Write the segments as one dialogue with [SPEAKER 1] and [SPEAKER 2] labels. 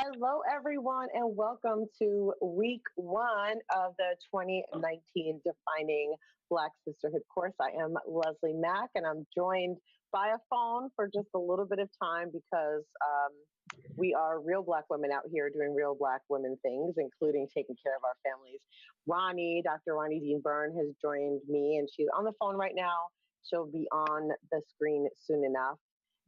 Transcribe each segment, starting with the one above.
[SPEAKER 1] Hello, everyone, and welcome to week one of the 2019 Defining Black Sisterhood course. I am Leslie Mack, and I'm joined by a phone for just a little bit of time because we are real Black women out here doing real Black women things, including taking care of our families. Dr. Roni Dean-Burren has joined me, and she's on the phone right now. She'll be on the screen soon enough.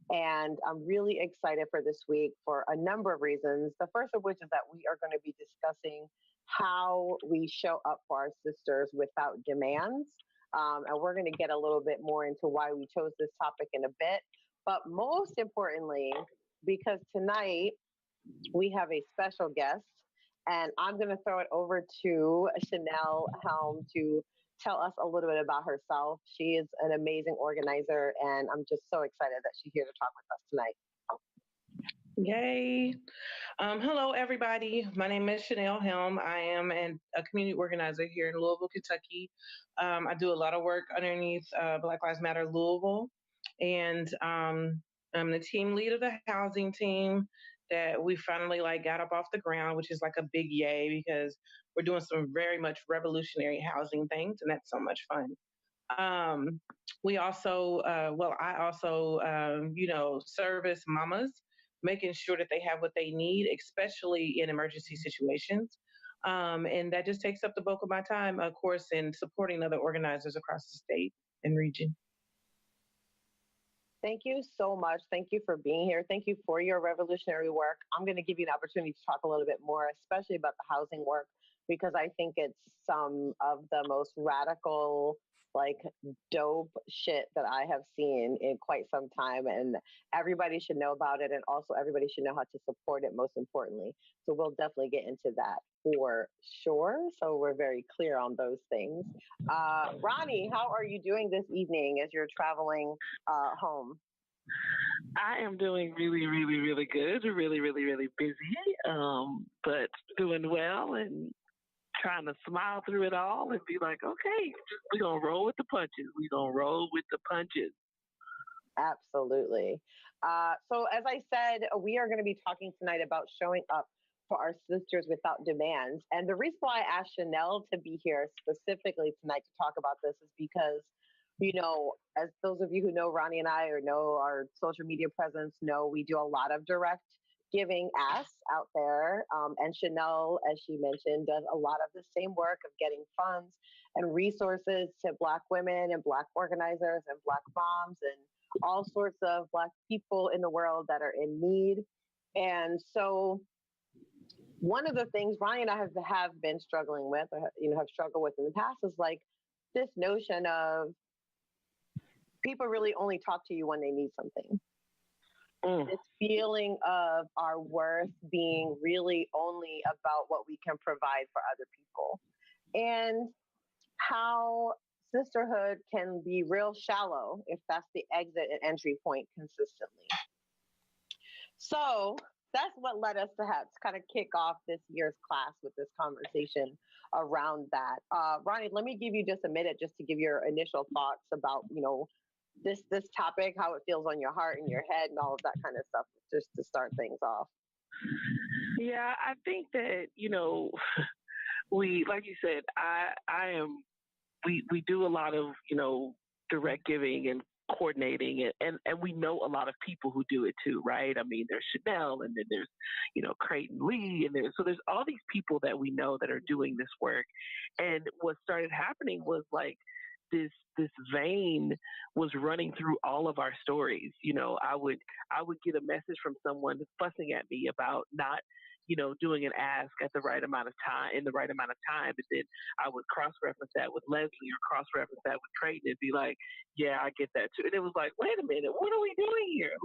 [SPEAKER 1] And I'm really excited for this week for a number of reasons. The first of which is that we are going to be discussing how we show up for our sisters without demands. And we're going to get a little bit more into why we chose this topic in a bit. But most importantly, because tonight we have a special guest, and I'm going to throw it over to Chanelle Helm to tell us a little bit about herself. She is an amazing organizer, and I'm just so excited that she's here to talk with us tonight.
[SPEAKER 2] Yay. Hello, everybody. My name is Chanelle Helm. I am a community organizer here in Louisville, Kentucky. I do a lot of work underneath Black Lives Matter Louisville, and I'm the team lead of the housing team that we finally got up off the ground, which is like a big yay because we're doing some very much revolutionary housing things, and that's so much fun. I also service mamas, making sure that they have what they need, especially in emergency situations. And that just takes up the bulk of my time, of course, in supporting other organizers across the state and region.
[SPEAKER 1] Thank you so much. Thank you for being here. Thank you for your revolutionary work. I'm going to give you an opportunity to talk a little bit more, especially about the housing work, because I think it's some of the most radical, dope shit that I have seen in quite some time. And everybody should know about it. And also everybody should know how to support it, most importantly. So we'll definitely get into that for sure. So we're very clear on those things. Roni, how are you doing this evening as you're traveling home?
[SPEAKER 3] I am doing really, really, really good. Really, really, really busy, but doing well and trying to smile through it all and be like, okay, we're going to roll with the punches. We're going to roll with the punches.
[SPEAKER 1] Absolutely. So as I said, we are going to be talking tonight about showing up for our sisters without demands. And the reason why I asked Chanelle to be here specifically tonight to talk about this is because, as those of you who know Roni and I or know our social media presence know, we do a lot of direct giving asks out there. And Chanelle, as she mentioned, does a lot of the same work of getting funds and resources to Black women and Black organizers and Black moms and all sorts of Black people in the world that are in need. And so one of the things Roni and I have been struggling with, or, have struggled with in the past is this notion of people really only talk to you when they need something. This feeling of our worth being really only about what we can provide for other people, and how sisterhood can be real shallow if that's the exit and entry point consistently. So that's what led us to kind of kick off this year's class with this conversation around that. Roni, let me give you just a minute just to give your initial thoughts about, this topic, how it feels on your heart and your head and all of that kind of stuff, just to start things off.
[SPEAKER 3] Yeah, I think that, we, like you said, we do a lot of, direct giving and coordinating and we know a lot of people who do it too, right? I mean, there's Chanelle and then there's, Creighton Lee and there's all these people that we know that are doing this work. And what started happening was this vein was running through all of our stories. I would get a message from someone fussing at me about not, doing an ask at the right amount of time, in the right amount of time. And then I would cross-reference that with Leslie or cross-reference that with Creighton and be like, yeah, I get that too. And it was like, wait a minute, what are we doing here?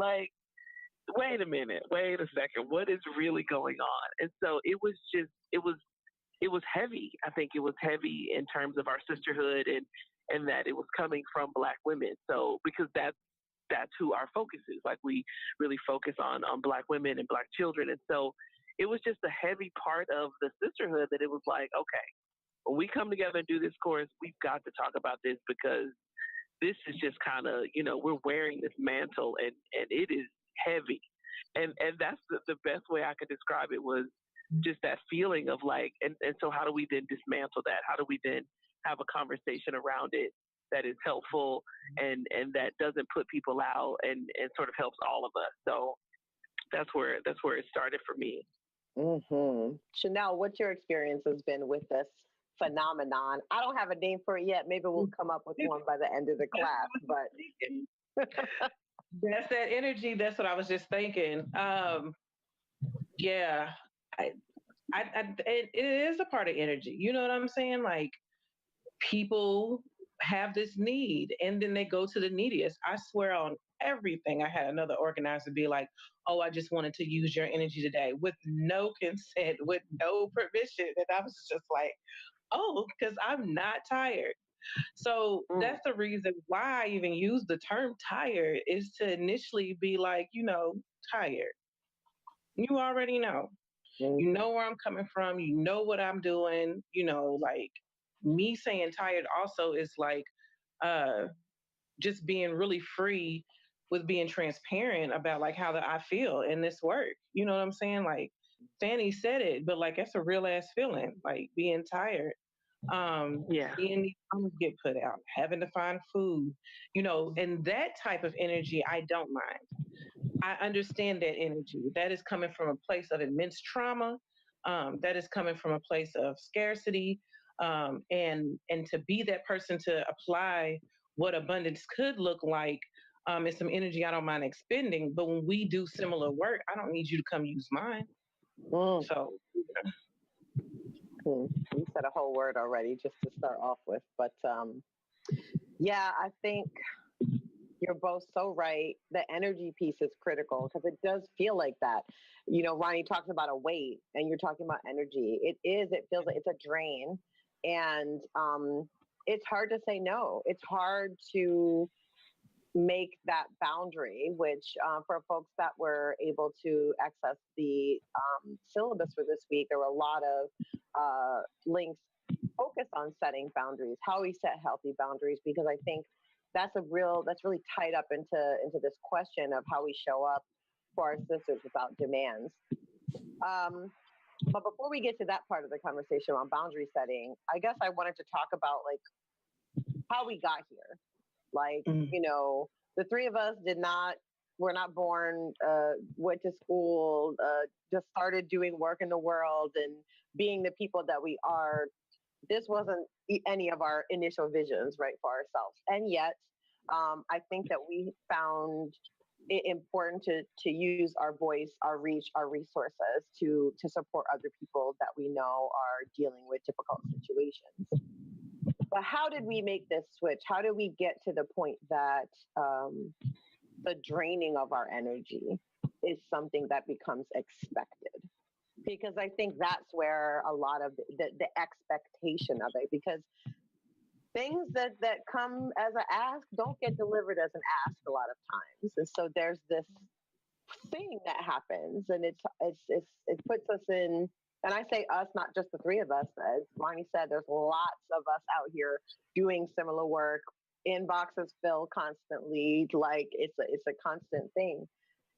[SPEAKER 3] Wait a minute, wait a second, what is really going on? And so it was heavy. I think it was heavy in terms of our sisterhood and that it was coming from Black women. So because that's who our focus is. We really focus on Black women and Black children. And so it was just a heavy part of the sisterhood that it was like, okay, when we come together and do this course, we've got to talk about this because this is just kind of, we're wearing this mantle and it is heavy. And that's the best way I could describe it was just that feeling of like, and so how do we then dismantle that? How do we then have a conversation around it that is helpful and that doesn't put people out and sort of helps all of us? So that's where it started for me.
[SPEAKER 1] Chanelle, what's your experience has been with this phenomenon? I don't have a name for it yet. Maybe we'll come up with one by the end of the class. But
[SPEAKER 2] that's that energy. That's what I was just thinking. Yeah, it is a part of energy. You know what I'm saying? Like people have this need, and then they go to the neediest. I swear on everything. I had another organizer be like, "Oh, I just wanted to use your energy today," with no consent, with no permission, and I was just like, "Oh, because I'm not tired." So that's the reason why I even use the term tired, is to initially be like, tired. You already know. You know where I'm coming from. You know what I'm doing. Like me saying tired also is like just being really free with being transparent about like how that I feel in this work. You know what I'm saying? Like Fanny said it, but like that's a real ass feeling, like being tired. Seeing these homes get put out, having to find food, and that type of energy I don't mind. I understand that energy. That is coming from a place of immense trauma. That is coming from a place of scarcity, and to be that person to apply what abundance could look like is some energy I don't mind expending. But when we do similar work, I don't need you to come use mine. So.
[SPEAKER 1] You said a whole word already just to start off with. But yeah, I think you're both so right. The energy piece is critical because it does feel like that. Roni talks about a weight and you're talking about energy. It feels like it's a drain. And it's hard to say no. It's hard to make that boundary, which for folks that were able to access the syllabus for this week, there were a lot of links focused on setting boundaries, how we set healthy boundaries, because I think that's really tied up into this question of how we show up for our sisters without demands. But before we get to that part of the conversation on boundary setting, I guess I wanted to talk about like how we got here. Like, the three of us were not born, went to school, just started doing work in the world and being the people that we are. This wasn't any of our initial visions, right, for ourselves. And yet, I think that we found it important to use our voice, our reach, our resources to support other people that we know are dealing with difficult situations. But how did we make this switch? How did we get to the point that the draining of our energy is something that becomes expected? Because I think that's where a lot of the expectation of it, because things that come as an ask don't get delivered as an ask a lot of times. And so there's this thing that happens, and it puts us in, and I say us, not just the three of us. As Roni said, there's lots of us out here doing similar work. Inboxes fill constantly. Like it's a constant thing.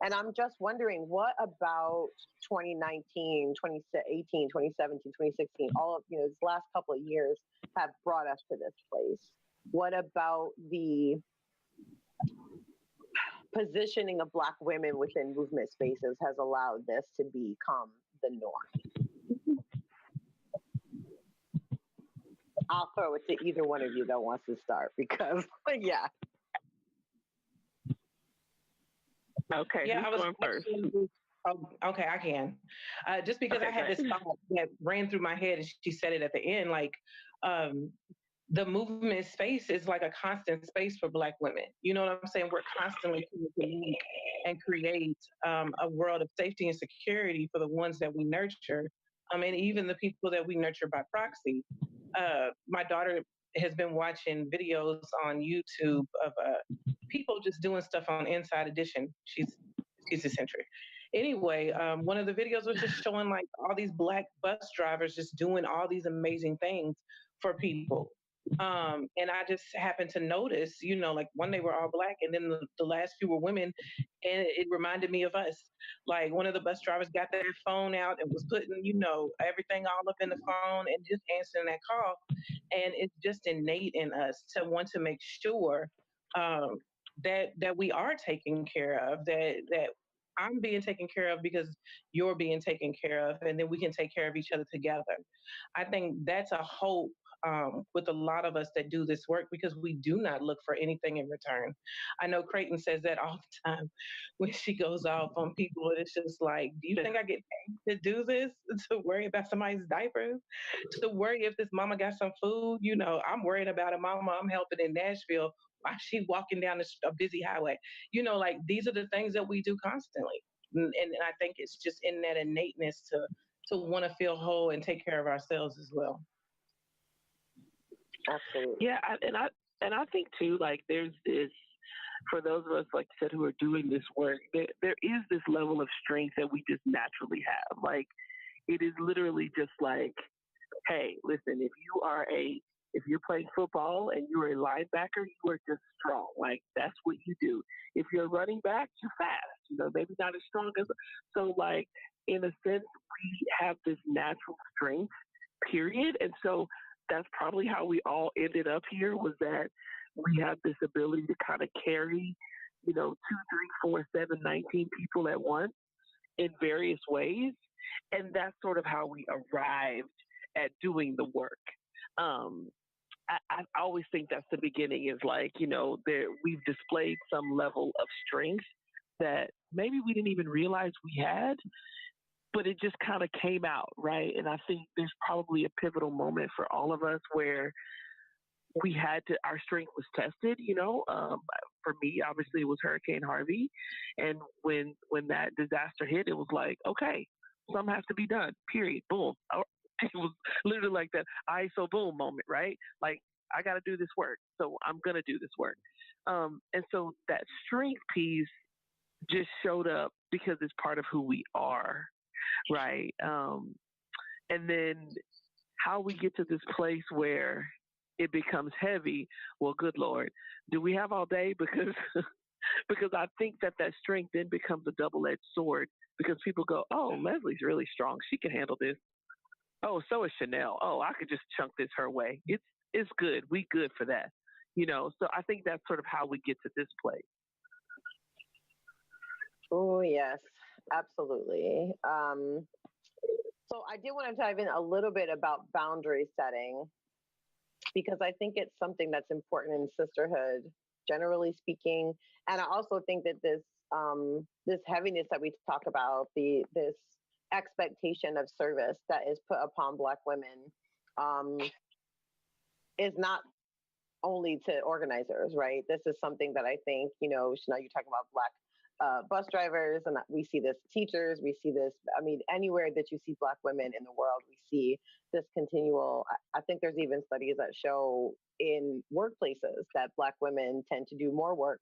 [SPEAKER 1] And I'm just wondering, what about 2019, 2018, 2017, 2016, all of this last couple of years have brought us to this place? What about the positioning of Black women within movement spaces has allowed this to become the norm? I'll throw it to either one of you that wants to start because, yeah.
[SPEAKER 3] Okay, yeah, who's going first?
[SPEAKER 2] Okay, I can. Just because I had this thought that ran through my head, and she said it at the end, like the movement space is like a constant space for Black women. You know what I'm saying? We're constantly trying to meet and create a world of safety and security for the ones that we nurture, and even the people that we nurture by proxy. My daughter has been watching videos on YouTube of people just doing stuff on Inside Edition. She's eccentric. Anyway, one of the videos was just showing like all these Black bus drivers just doing all these amazing things for people. And I just happened to notice, like one day we're all black, and then the last few were women, and it reminded me of us. Like one of the bus drivers got their phone out and was putting, everything all up in the phone and just answering that call. And it's just innate in us to want to make sure um, that we are taken care of, that I'm being taken care of because you're being taken care of, and then we can take care of each other together. I think that's a hope with a lot of us that do this work because we do not look for anything in return. I know Creighton says that all the time when she goes off on people. And it's just like, do you think I get paid to do this? To worry about somebody's diapers? To worry if this mama got some food? I'm worried about a mama I'm helping in Nashville while she walking down a busy highway. Like these are the things that we do constantly. And I think it's just in that innateness to want to feel whole and take care of ourselves as well.
[SPEAKER 1] Absolutely.
[SPEAKER 3] Yeah, and I think too, like there's this for those of us, like you said, who are doing this work. There is this level of strength that we just naturally have. Like it is literally just like, hey, listen, if you're playing football and you're a linebacker, you are just strong. Like that's what you do. If you're a running back, you're fast. Maybe not as strong as. So like in a sense, we have this natural strength. Period. And so that's probably how we all ended up here was that we have this ability to kind of carry, 2, 3, 4, 7, 19 people at once in various ways. And that's sort of how we arrived at doing the work. I always think that's the beginning is like, we've displayed some level of strength that maybe we didn't even realize we had, but it just kind of came out, right? And I think there's probably a pivotal moment for all of us where our strength was tested, for me, obviously it was Hurricane Harvey. And when that disaster hit, it was like, okay, something has to be done, period, boom. It was literally like that ISO boom moment, right? Like, I got to do this work. So I'm going to do this work. And so that strength piece just showed up because it's part of who we are, right? And then how we get to this place where it becomes heavy. Well, good Lord, do we have all day? Because because I think that strength then becomes a double-edged sword because people go, oh, Leslie's really strong. She can handle this. Oh, so is Chanelle. Oh, I could just chunk this her way. It's good. We good for that. So I think that's sort of how we get to this place.
[SPEAKER 1] Oh, yes, absolutely. So I do want to dive in a little bit about boundary setting because I think it's something that's important in sisterhood, generally speaking. And I also think that this heaviness that we talk about, this expectation of service that is put upon Black women, is not only to organizers, right? This is something that I think, Chanelle, you're talking about Black bus drivers, and we see this teachers, we see this, anywhere that you see Black women in the world, we see this continual, I think there's even studies that show in workplaces that Black women tend to do more work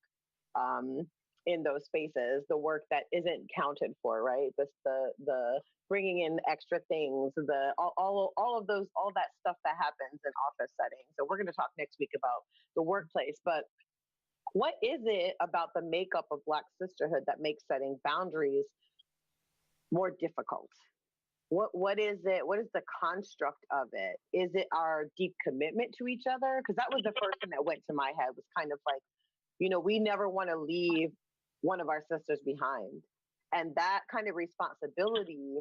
[SPEAKER 1] in those spaces, the work that isn't counted for, right? The bringing in extra things, all that stuff that happens in office settings. So we're going to talk next week about the workplace, but what is it about the makeup of Black sisterhood that makes setting boundaries more difficult? What is it? What is the construct of it? Is it our deep commitment to each other? Because that was the first thing that went to my head, was kind of like, we never want to leave one of our sisters behind. And that kind of responsibility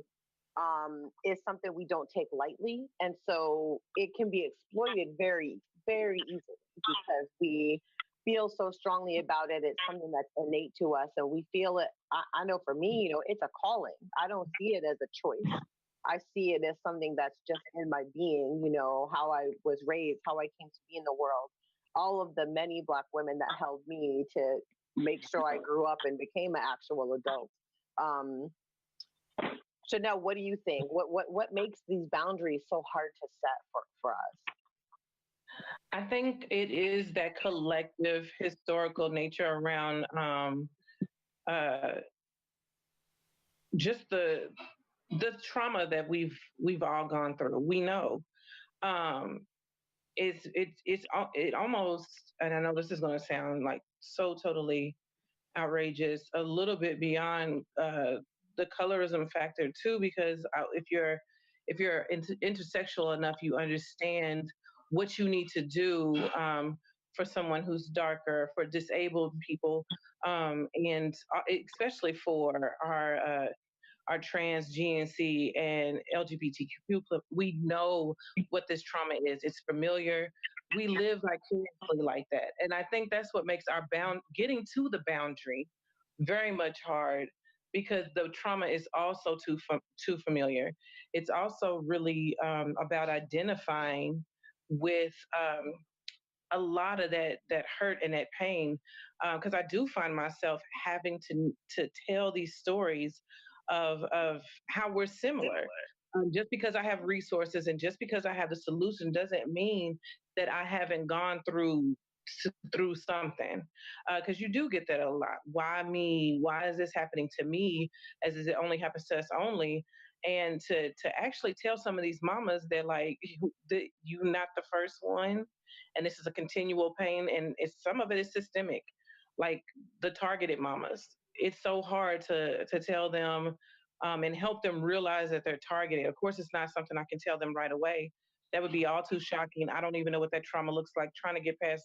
[SPEAKER 1] is something we don't take lightly. And so it can be exploited very, very easily because we feel so strongly about it. It's something that's innate to us. And we feel it. I know for me, it's a calling. I don't see it as a choice. I see it as something that's just in my being, how I was raised, how I came to be in the world. All of the many Black women that held me to make sure I grew up and became an actual adult. Chanelle, what do you think? What makes these boundaries so hard to set for us?
[SPEAKER 2] I think it is that collective historical nature around just the trauma that we've all gone through. We know. it almost, and I know this is going to sound like so totally outrageous, a little bit beyond the colorism factor too, because if you're intersexual enough, you understand what you need to do for someone who's darker, for disabled people, and especially for our trans, GNC, and LGBTQ. We know what this trauma is. It's familiar. We live vicariously like that, and I think that's what makes our getting to the boundary very much hard, because the trauma is also too familiar. It's also really about identifying with a lot of that hurt and that pain, because I do find myself having to tell these stories of how we're similar. Just because I have resources and just because I have the solution doesn't mean that I haven't gone through something, because you do get that a lot. Why me? Why is this happening to me? As is, it only happens to us only. And to actually tell some of these mamas that, like, you're not the first one, and this is a continual pain, and some of it is systemic, like the targeted mamas. It's so hard to tell them, and help them realize that they're targeted. Of course, it's not something I can tell them right away. That would be all too shocking. I don't even know what that trauma looks like, trying to get past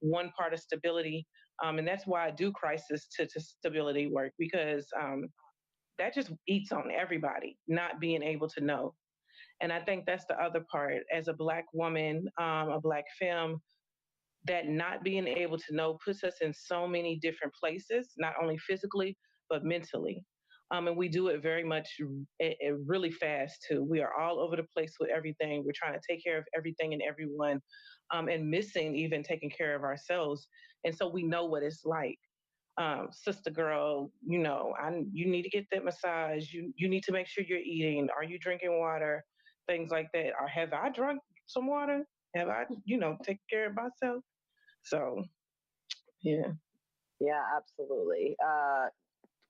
[SPEAKER 2] one part of stability. And that's why I do crisis to stability work, because that just eats on everybody, not being able to know. And I think that's the other part. As a Black woman, a Black femme, that not being able to know puts us in so many different places, not only physically, but mentally. And we do it very much, really fast too. We are all over the place with everything. We're trying to take care of everything and everyone, and missing even taking care of ourselves. And so we know what it's like. Sister girl, you need to get that massage. You need to make sure you're eating. Are you drinking water? Things like that. Or have I drunk some water? Have I, taken care of myself? So, yeah.
[SPEAKER 1] Yeah, absolutely.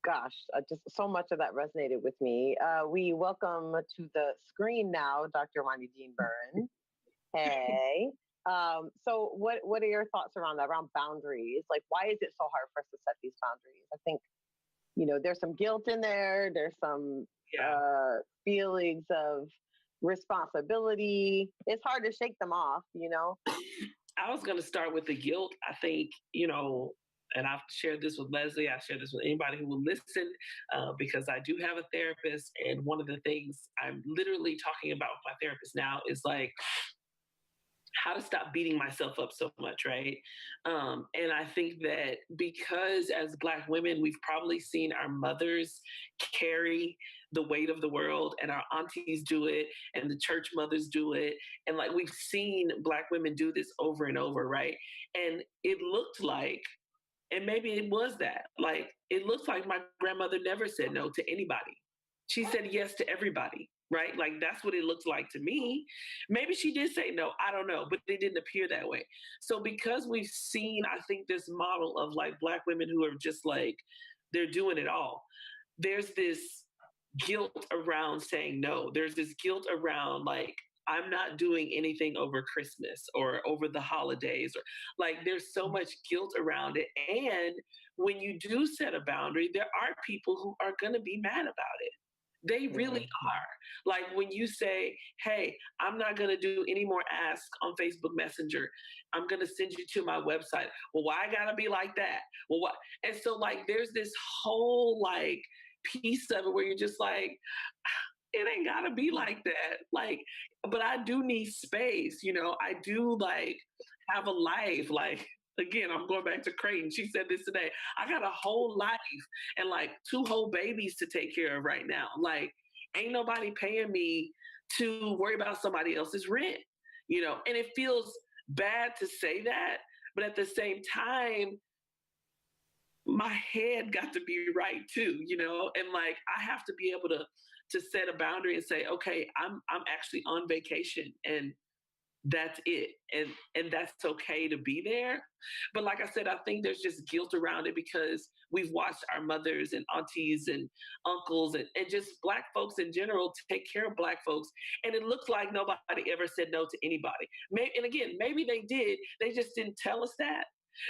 [SPEAKER 1] Gosh, just so much of that resonated with me. We welcome to the screen now Dr. Roni Dean-Burren. Hey. So what are your thoughts around that, around boundaries? Like, why is it so hard for us to set these boundaries? I think, there's some guilt in there. There's some feelings of responsibility. It's hard to shake them off.
[SPEAKER 3] I was going to start with the guilt. I think, and I've shared this with Leslie, I've shared this with anybody who will listen, because I do have a therapist. And one of the things I'm literally talking about with my therapist now is like, how to stop beating myself up so much, right? And I think that because as Black women, we've probably seen our mothers carry the weight of the world, and our aunties do it, and the church mothers do it. And like, we've seen Black women do this over and over, right? And it looked like, and maybe it was that, like, it looks like my grandmother never said no to anybody. She said yes to everybody, right? Like, that's what it looks like to me. Maybe she did say no, I don't know, but it didn't appear that way. So because we've seen, I think, this model of like Black women who are just like, they're doing it all, there's this guilt around saying no. There's this guilt around like, I'm not doing anything over Christmas or over the holidays, or like, there's so much guilt around it. And when you do set a boundary, there are people who are going to be mad about it. They really are. Like, when you say, hey, I'm not going to do any more asks on Facebook Messenger, I'm going to send you to my website. Well, why I got to be like that? Well, what? And so like, there's this whole like piece of it where you're just like, it ain't gotta be like that. Like, but I do need space, I do like have a life. Like, again, I'm going back to Creighton. She said this today. I got a whole life and like 2 whole babies to take care of right now. Like, ain't nobody paying me to worry about somebody else's rent, and it feels bad to say that, but at the same time, my head got to be right too, and like, I have to be able to set a boundary and say, okay, I'm actually on vacation, and
[SPEAKER 4] that's it. And that's okay to be there. But like I said, I think there's just guilt around it because we've watched our mothers and aunties and uncles and just Black folks in general take care of Black folks. And it looks like nobody ever said no to anybody. And again, maybe they did, they just didn't tell us that.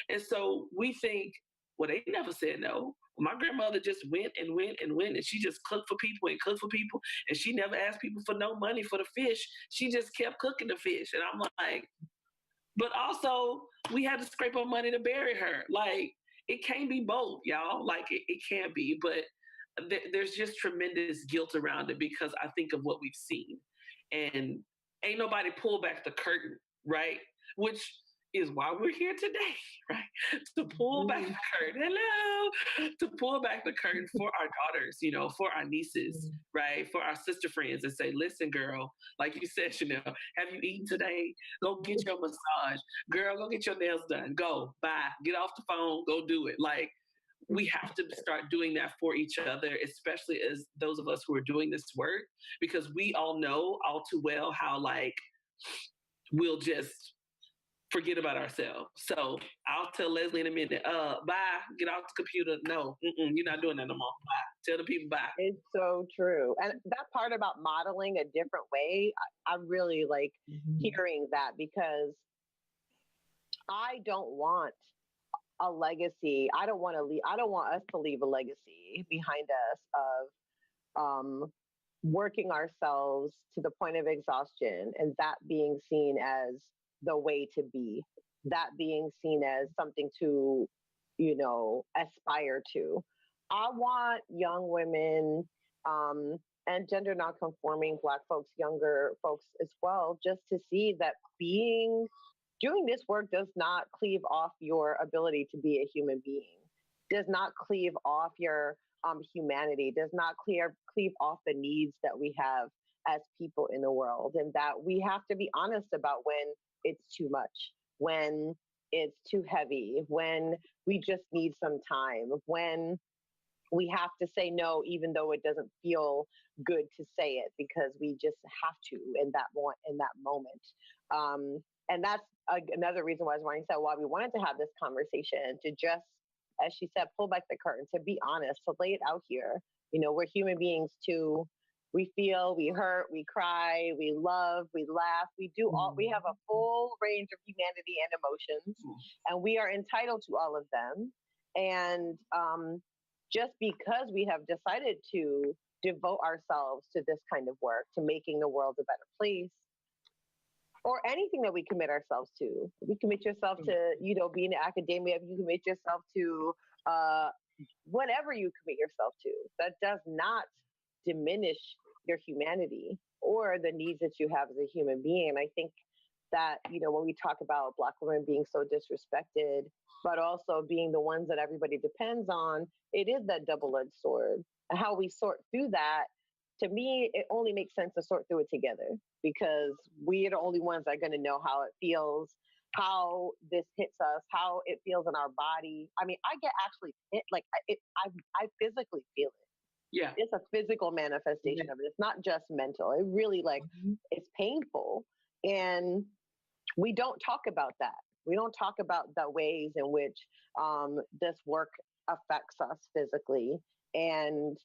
[SPEAKER 4] And so we think, well, they never said no. My grandmother just went and went and went, and she just cooked for people and cooked for people, and she never asked people for no money for the fish. She just kept cooking the fish, and I'm like, but also we had to scrape our money to bury her. Like it can't be both, y'all. Like it can't be, but there's just tremendous guilt around it because I think of what we've seen, and ain't nobody pull back the curtain, right? Which is why we're here today, right? To pull back the curtain. Hello, to pull back the curtain for our daughters, for our nieces, right? For our sister friends, and say, listen, girl, like you said, Chanelle, have you eaten today? Go get your massage, girl. Go get your nails done. Go, bye. Get off the phone. Go do it. Like we have to start doing that for each other, especially as those of us who are doing this work, because we all know all too well how like we'll just forget about ourselves. So I'll tell Leslie in a minute, bye, get off the computer. No, you're not doing that no more. Bye. Tell the people bye.
[SPEAKER 1] It's so true. And that part about modeling a different way, I really like hearing that because I don't want a legacy. I don't want us to leave a legacy behind us of working ourselves to the point of exhaustion and that being seen as the way to be, that being seen as something to, aspire to. I want young women and gender nonconforming Black folks, younger folks as well, just to see that doing this work does not cleave off your ability to be a human being, does not cleave off your humanity, does not cleave off the needs that we have as people in the world, and that we have to be honest about when it's too much, when it's too heavy, when we just need some time, when we have to say no, even though it doesn't feel good to say it, because we just have to in that moment. And that's another reason why we wanted to have this conversation, to just, as she said, pull back the curtain, to be honest, to lay it out here. We're human beings too. We feel, we hurt, we cry, we love, we laugh, we have a full range of humanity and emotions, and we are entitled to all of them. And just because we have decided to devote ourselves to this kind of work, to making the world a better place, or anything that we commit ourselves to, you commit yourself to, being in academia, you commit yourself to whatever you commit yourself to, that does not diminish your humanity or the needs that you have as a human being. And I think that, when we talk about Black women being so disrespected, but also being the ones that everybody depends on, it is that double-edged sword. And how we sort through that, to me, it only makes sense to sort through it together, because we are the only ones that are going to know how it feels, how this hits us, how it feels in our body. I mean, I get actually hit, like I physically feel it.
[SPEAKER 4] Yeah.
[SPEAKER 1] It's a physical manifestation of it. It's not just mental. It really it's painful. And we don't talk about that. We don't talk about the ways in which this work affects us physically. And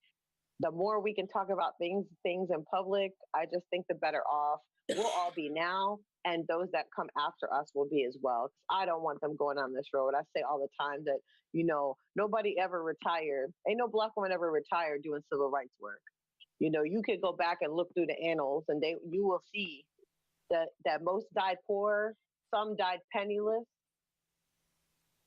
[SPEAKER 1] the more we can talk about things in public, I just think the better off we'll all be now, and those that come after us will be as well. 'Cause I don't want them going on this road. I say all the time that, nobody ever retired. Ain't no Black woman ever retired doing civil rights work. You could go back and look through the annals, and you will see that most died poor, some died penniless.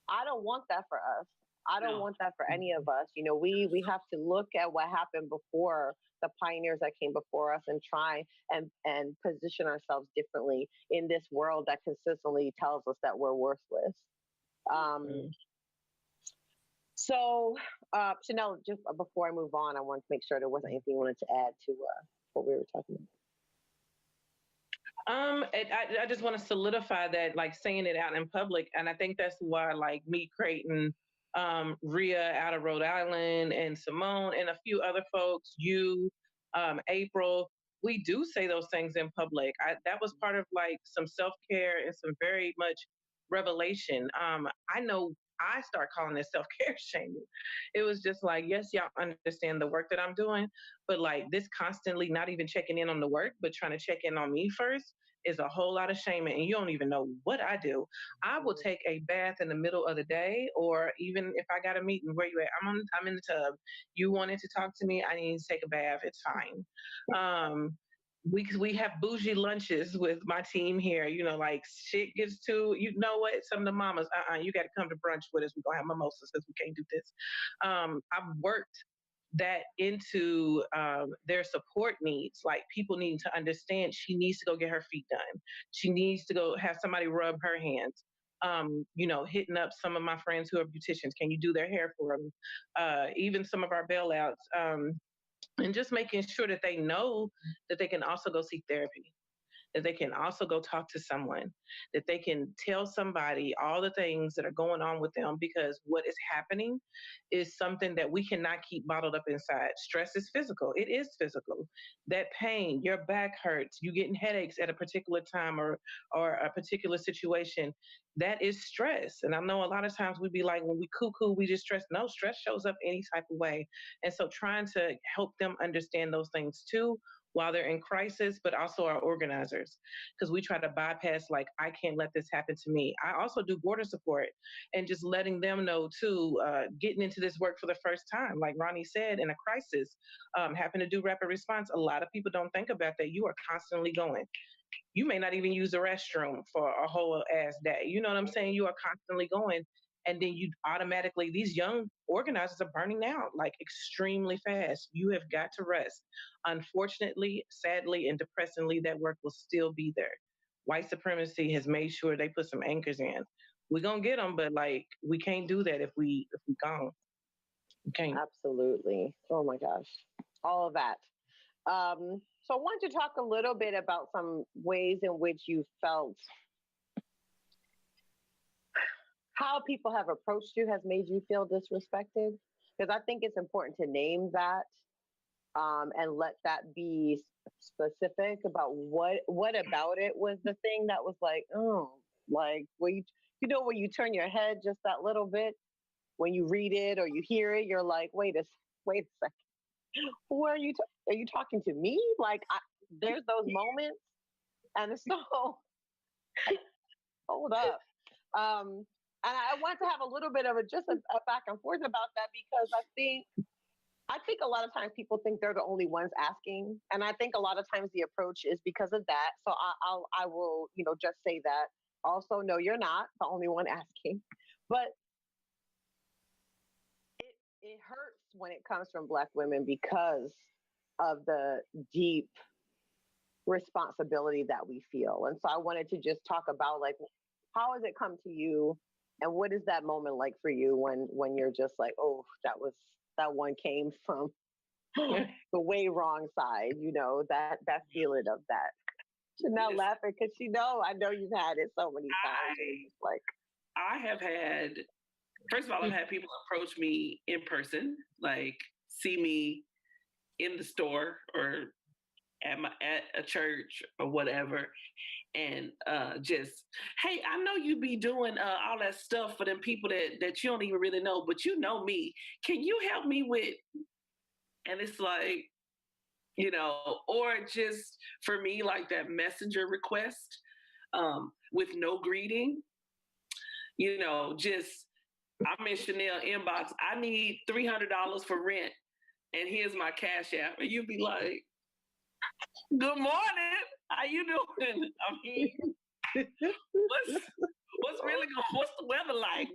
[SPEAKER 1] I don't want that for us. I don't want that for any of us. We have to look at what happened before, the pioneers that came before us, and try and position ourselves differently in this world that consistently tells us that we're worthless. So, Chanelle, just before I move on, I want to make sure there wasn't anything you wanted to add to what we were talking about.
[SPEAKER 2] I just want to solidify that, like saying it out in public. And I think that's why, like me, Creighton, Rhea out of Rhode Island, and Simone, and a few other folks, April, we do say those things in public. That was part of like some self-care and some very much revelation. I know I start calling it self-care shaming. It was just like, yes, y'all understand the work that I'm doing, but like this constantly not even checking in on the work, but trying to check in on me first is a whole lot of shaming. And you don't even know what I do. I will take a bath in the middle of the day, or even if I got a meeting, where you at? I'm in the tub. You wanted to talk to me, I need to take a bath. It's fine. We have bougie lunches with my team here. You know, like shit gets to, you know what? Some of the mamas, you got to come to brunch with us. We're gonna have mimosas because we can't do this. I've worked that into their support needs, like people needing to understand she needs to go get her feet done. She needs to go have somebody rub her hands. You know, hitting up some of my friends who are beauticians. Can you do their hair for them? Even some of our bailouts. And just making sure that they know that they can also go seek therapy, that they can also go talk to someone, that they can tell somebody all the things that are going on with them, because what is happening is something that we cannot keep bottled up inside. Stress is physical. It is physical. That pain, your back hurts, you getting headaches at a particular time or a particular situation, that is stress. And I know a lot of times we'd be like, when we cuckoo, we just stress. No, stress shows up any type of way. And so trying to help them understand those things too, while they're in crisis, but also our organizers, because we try to bypass, like, I can't let this happen to me. I also do border support and just letting them know too, getting into this work for the first time, like Roni said, in a crisis, having to do rapid response. A lot of people don't think about that. You are constantly going. You may not even use the restroom for a whole ass day. You know what I'm saying? You are constantly going. And then you automatically, these young organizers are burning out like extremely fast. You have got to rest. Unfortunately, sadly, and depressingly, that work will still be there. White supremacy has made sure they put some anchors in. We're gonna get them, but like we can't do that if we gone. We can't.
[SPEAKER 1] Absolutely. Oh my gosh. All of that. So I wanted to talk a little bit about some ways in which you felt how people have approached you has made you feel disrespected. Because I think it's important to name that, and let that be specific about what about it was the thing that was like, oh, like where you know when you turn your head just that little bit when you read it or you hear it, you're like, wait a second, who are you? Are you talking to me? Like, there's those moments, and so hold up. And I want to have a little bit of a back and forth about that, because I think a lot of times people think they're the only ones asking, and I think a lot of times the approach is because of that. So I will just say that. Also, no, you're not the only one asking, but it hurts when it comes from Black women because of the deep responsibility that we feel. And so I wanted to just talk about, like, how has it come to you, and what is that moment like for you when you're just like, oh, that one came from the way wrong side, that feeling of that. Chanelle laughing because I know you've had it so many times. Like,
[SPEAKER 4] I have had, first of all, I've had people approach me in person, like see me in the store or at a church or whatever, and just, hey, I know you be doing all that stuff for them people that you don't even really know, but you know me. Can you help me with? And it's like, or just for me, like that messenger request with no greeting, just, I'm in Chanelle inbox. I need $300 for rent, and here's my Cash App. And you'd be like, good morning. How you doing? I mean, what's the weather like?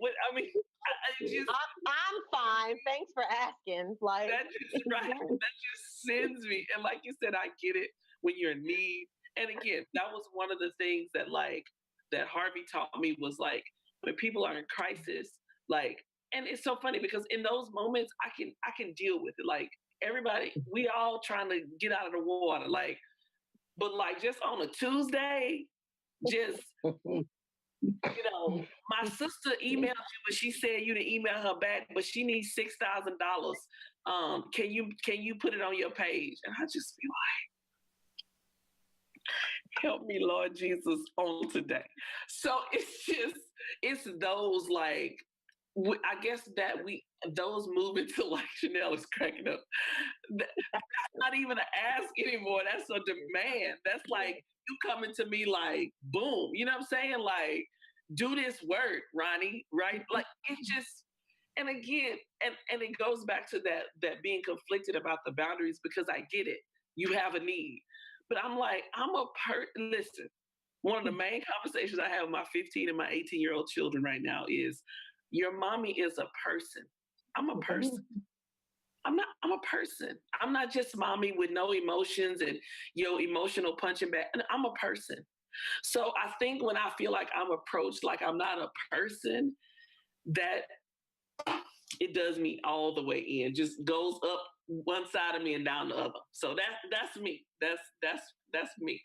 [SPEAKER 1] I'm fine. Thanks for asking. Like,
[SPEAKER 4] that just sends me. And like you said, I get it when you're in need. And again, that was one of the things that that Harvey taught me, was like, when people are in crisis, like, and it's so funny because in those moments I can deal with it. Like, everybody, we all trying to get out of the water, like, but like just on a Tuesday, just my sister emailed you, but she said you to email her back, but she needs $6,000. Can you put it on your page? And I just be Help me, Lord Jesus, on today. So it's those like, I guess that those move into like Chanelle is cracking up. That's not even an ask anymore. That's a demand. That's like you coming to me like, boom. You know what I'm saying? Like, do this work, Roni, right? Like it just, and again, and it goes back to that being conflicted about the boundaries because I get it. You have a need. But I'm like, listen, one of the main conversations I have with my 15 and my 18-year-old children right now is your mommy is a person. I'm a person. I'm a person. I'm not just mommy with no emotions and emotional punching back. I'm a person. So I think when I feel like I'm approached like I'm not a person, that it does me all the way in. Just goes up one side of me and down the other. So that's me. That's me.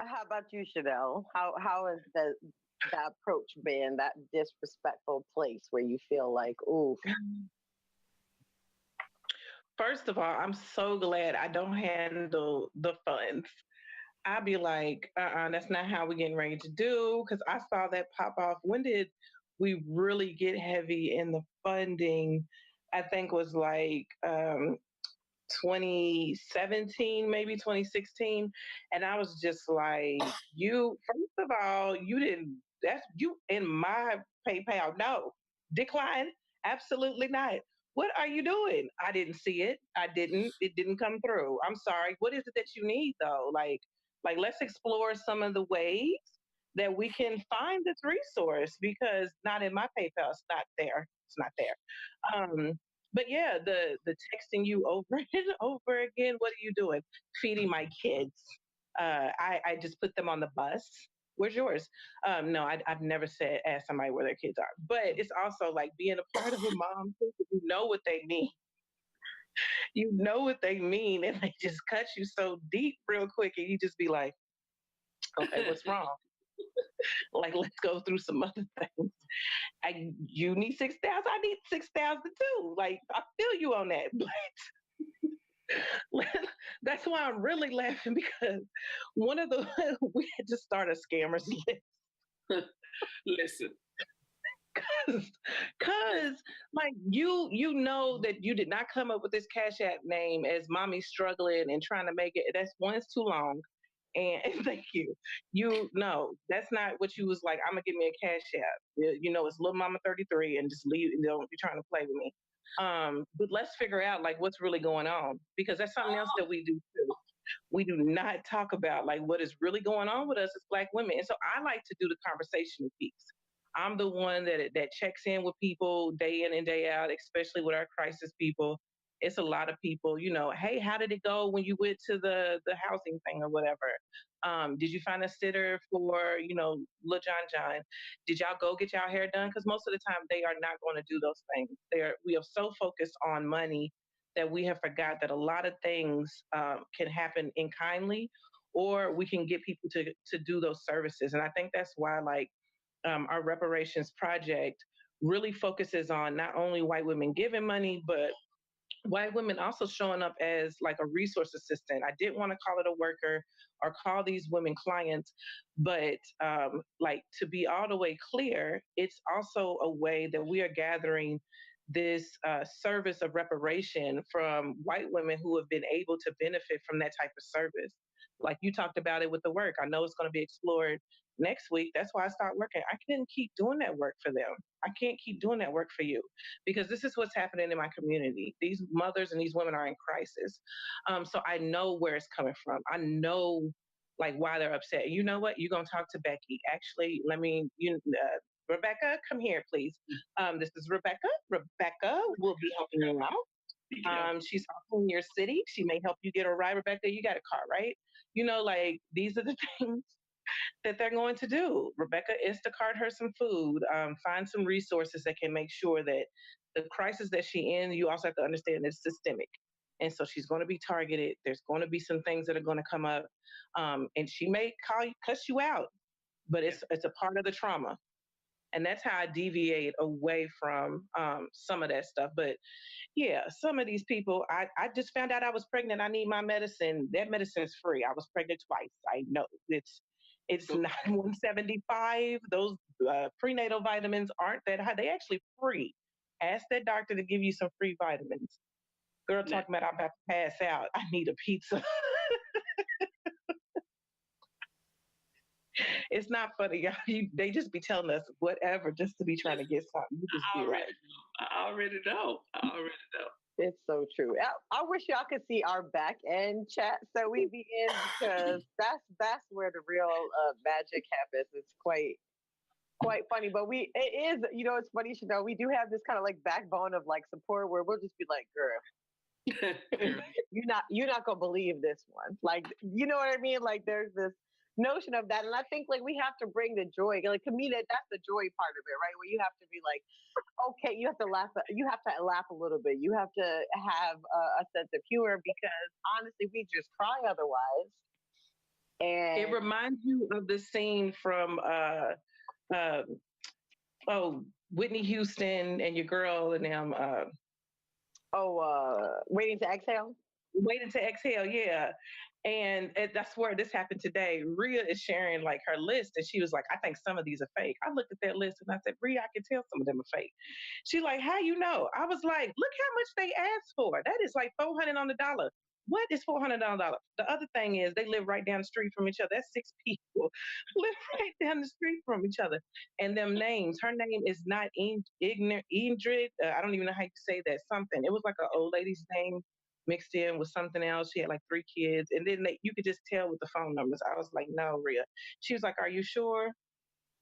[SPEAKER 1] How about you, Chanelle? How has that approach been, that disrespectful place where you feel like, ooh?
[SPEAKER 2] First of all, I'm so glad I don't handle the funds. I'd be like, that's not how we're getting ready to do. Because I saw that pop off. When did we really get heavy in the funding? I think was like 2017, maybe 2016. And I was just like, first of all, you didn't, that's you in my PayPal. No, decline. Absolutely not. What are you doing? I didn't see it. It didn't come through. I'm sorry. What is it that you need though? Like let's explore some of the ways that we can find this resource because not in my PayPal. It's not there. It's not there. Um, but yeah, the texting you over and over again. What are you doing? Feeding my kids. I just put them on the bus. Where's yours? No, I've never asked somebody where their kids are. But it's also like being a part of a mom. You know what they mean. You know what they mean, and they just cut you so deep real quick, and you just be like, okay, what's wrong? Like, let's go through some other things. You need 6,000. I need 6,000 too. Like, I feel you on that. But that's why I'm really laughing because one of the we had to start a scammers list.
[SPEAKER 4] Listen,
[SPEAKER 2] Cause like you know that you did not come up with this Cash App name as mommy struggling and trying to make it. That's one's too long. And thank you. You know that's not what you was like. I'm gonna give me a Cash App. You know it's Little Mama 33 and just leave. Don't be trying to play with me. But let's figure out like what's really going on because that's something else that we do too. We do not talk about like what is really going on with us as Black women, and so I like to do the conversational piece. I'm the one that checks in with people day in and day out, especially with our crisis people. It's a lot of people, hey, how did it go when you went to the housing thing or whatever? Did you find a sitter for, Lil John? Did y'all go get y'all hair done? Because most of the time they are not going to do those things. We are so focused on money that we have forgot that a lot of things can happen in kindly, or we can get people to do those services. And I think that's why, like, our reparations project really focuses on not only white women giving money, but white women also showing up as like a resource assistant. I didn't want to call it a worker or call these women clients, but like to be all the way clear, it's also a way that we are gathering this service of reparation from white women who have been able to benefit from that type of service. Like you talked about it with the work. I know it's going to be explored next week. That's why I start working. I couldn't keep doing that work for them. I can't keep doing that work for you because this is what's happening in my community. These mothers and these women are in crisis. So I know where it's coming from. I know like why they're upset. You know what? You're going to talk to Becky. Actually, Rebecca, come here, please. This is Rebecca. Rebecca will be helping you out. She's also in your city. She may help you get a ride. Rebecca, you got a car, right? Like these are the things that they're going to do. Rebecca Instacart her some food, find some resources that can make sure that the crisis that she in, you also have to understand it's systemic. And so she's going to be targeted. There's going to be some things that are going to come up. And she may cuss you out, but it's a part of the trauma. And that's how I deviate away from some of that stuff. But yeah, some of these people, I just found out I was pregnant. I need my medicine. That medicine is free. I was pregnant twice. I know it's not 175. Those prenatal vitamins aren't that high. They actually free. Ask that doctor to give you some free vitamins. Girl talking about I'm about to pass out. I need a pizza. It's not funny, y'all. They just be telling us whatever just to be trying to get something. You just be like,
[SPEAKER 4] I already know.
[SPEAKER 1] It's so true. I wish y'all could see our back end chat so we be in, because that's where the real magic happens. It's quite funny, but it is, it's funny, Chanelle, we do have this kind of like backbone of like support where we'll just be like, girl, you're not gonna believe this one. Like, you know what I mean? Like there's this notion of that. And I think like we have to bring the joy. Like to me, that's the joy part of it, right? Where you have to be like, okay, you have to laugh a little bit. You have to have a sense of humor, because honestly, we just cry otherwise. And
[SPEAKER 2] it reminds you of the scene from Whitney Houston and your girl and them.
[SPEAKER 1] Waiting to Exhale.
[SPEAKER 2] Waiting to Exhale, yeah. And that's where this happened today. Rhea is sharing like her list, and she was like, I think some of these are fake. I looked at that list and I said, Rhea, I can tell some of them are fake. She's like, how you know? I was like, look how much they asked for. That is like $400 on the dollar. What is $400 on the dollar? The other thing is they live right down the street from each other. That's 6 people live right down the street from each other. And them names, her name is not Ingrid. I don't even know how you say that. Something. It was like an old lady's name mixed in with something else. She had like 3 kids. And then you could just tell with the phone numbers. I was like, no, Rhea. She was like, are you sure?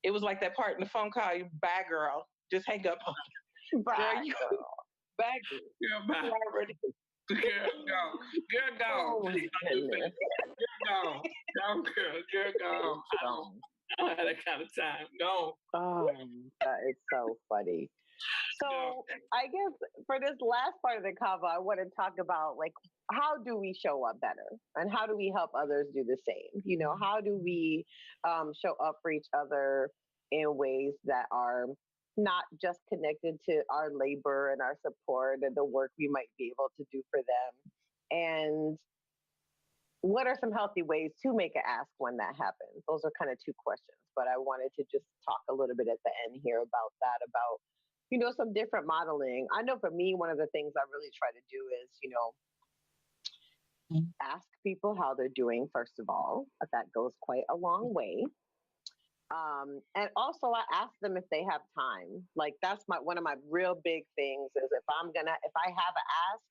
[SPEAKER 2] It was like that part in the phone call, you bye girl. Just hang up on me.
[SPEAKER 1] Bye, girl.
[SPEAKER 2] Bye girl.
[SPEAKER 4] Bye. Girl, go.
[SPEAKER 1] Oh, goodness.
[SPEAKER 4] Girl, go. I don't have that kind of time. No.
[SPEAKER 1] Oh, that is so funny. So I guess for this last part of the convo, I want to talk about like, how do we show up better, and how do we help others do the same? How do we show up for each other in ways that are not just connected to our labor and our support and the work we might be able to do for them? And what are some healthy ways to make an ask when that happens? Those are kind of 2 questions, but I wanted to just talk a little bit at the end here about that, about some different modeling. I know for me, one of the things I really try to do is, ask people how they're doing, first of all. That goes quite a long way. And also I ask them if they have time. Like that's one of my real big things is if I have an ask,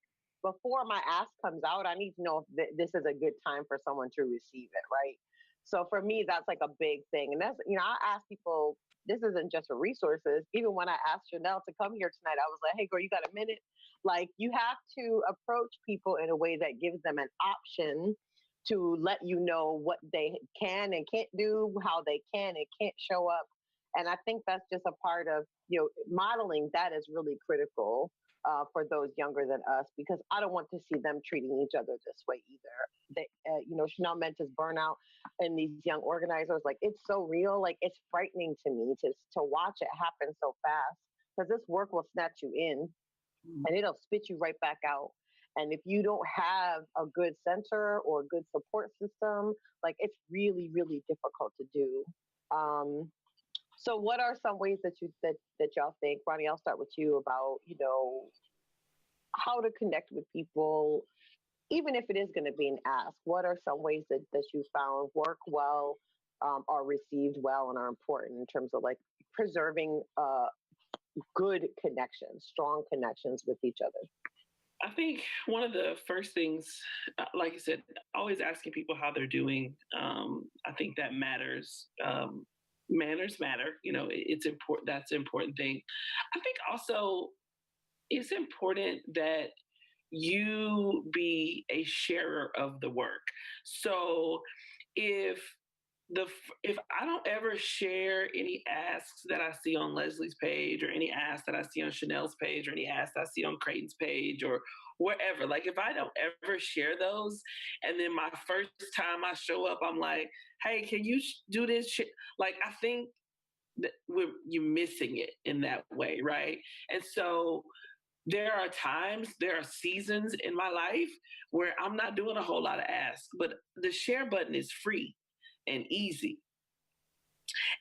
[SPEAKER 1] before my ask comes out, I need to know if this is a good time for someone to receive it, right? So for me, that's like a big thing. And that's, I ask people, this isn't just for resources. Even when I asked Chanelle to come here tonight, I was like, hey, girl, you got a minute? Like, you have to approach people in a way that gives them an option to let you know what they can and can't do, how they can and can't show up. And I think that's just a part of, modeling that is really critical for those younger than us, because I don't want to see them treating each other this way either. Chanelle mentions burnout and these young organizers. Like, it's so real. Like, it's frightening to me to watch it happen so fast, because this work will snatch you in and it'll spit you right back out. And if you don't have a good center or a good support system, like, it's really, really difficult to do. So what are some ways that y'all think, Roni, I'll start with you, about, how to connect with people, even if it is going to be an ask? What are some ways that you found work well, are received well, and are important in terms of like preserving good connections, strong connections with each other?
[SPEAKER 4] I think one of the first things, like you said, always asking people how they're doing. I think that matters. Manners matter. It's important. That's an important thing. I think also it's important that you be a sharer of the work. So if I don't ever share any asks that I see on Leslie's page, or any asks that I see on Chanelle's page, or any asks I see on Creighton's page, or wherever, like if I don't ever share those, and then my first time I show up, I'm like, hey, can you do this shit? Like, I think you're missing it in that way, right? And so there are times, there are seasons in my life where I'm not doing a whole lot of ask, but the share button is free and easy.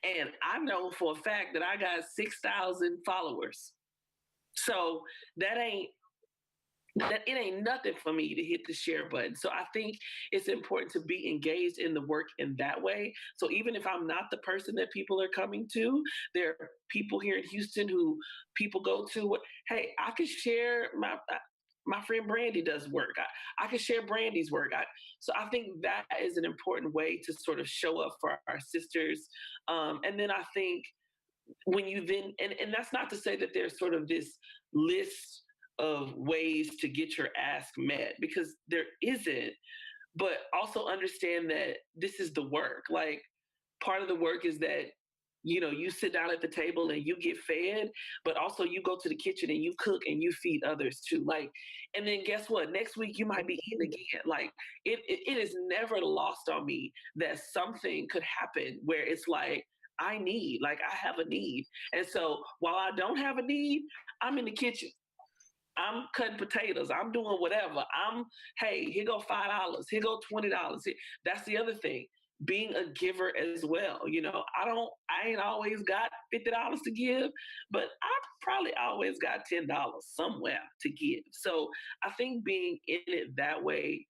[SPEAKER 4] And I know for a fact that I got 6,000 followers. So that ain't that it ain't nothing for me to hit the share button. So I think it's important to be engaged in the work in that way. So even if I'm not the person that people are coming to, there are people here in Houston who people go to. Hey, I could share my friend Brandy does work. I can share Brandy's work. So I think that is an important way to sort of show up for our sisters. And then I think when you then, and that's not to say that there's sort of this list of ways to get your ask met, because there isn't, but also understand that this is the work. Like, part of the work is that, you sit down at the table and you get fed, but also you go to the kitchen and you cook and you feed others too. Like, and then guess what? Next week you might be eating again. Like, it is never lost on me that something could happen where it's like, I have a need. And so while I don't have a need, I'm in the kitchen. I'm cutting potatoes. I'm doing whatever. Hey, here go $5. Here go $20. That's the other thing. Being a giver as well. I ain't always got $50 to give, but I probably always got $10 somewhere to give. So I think being in it that way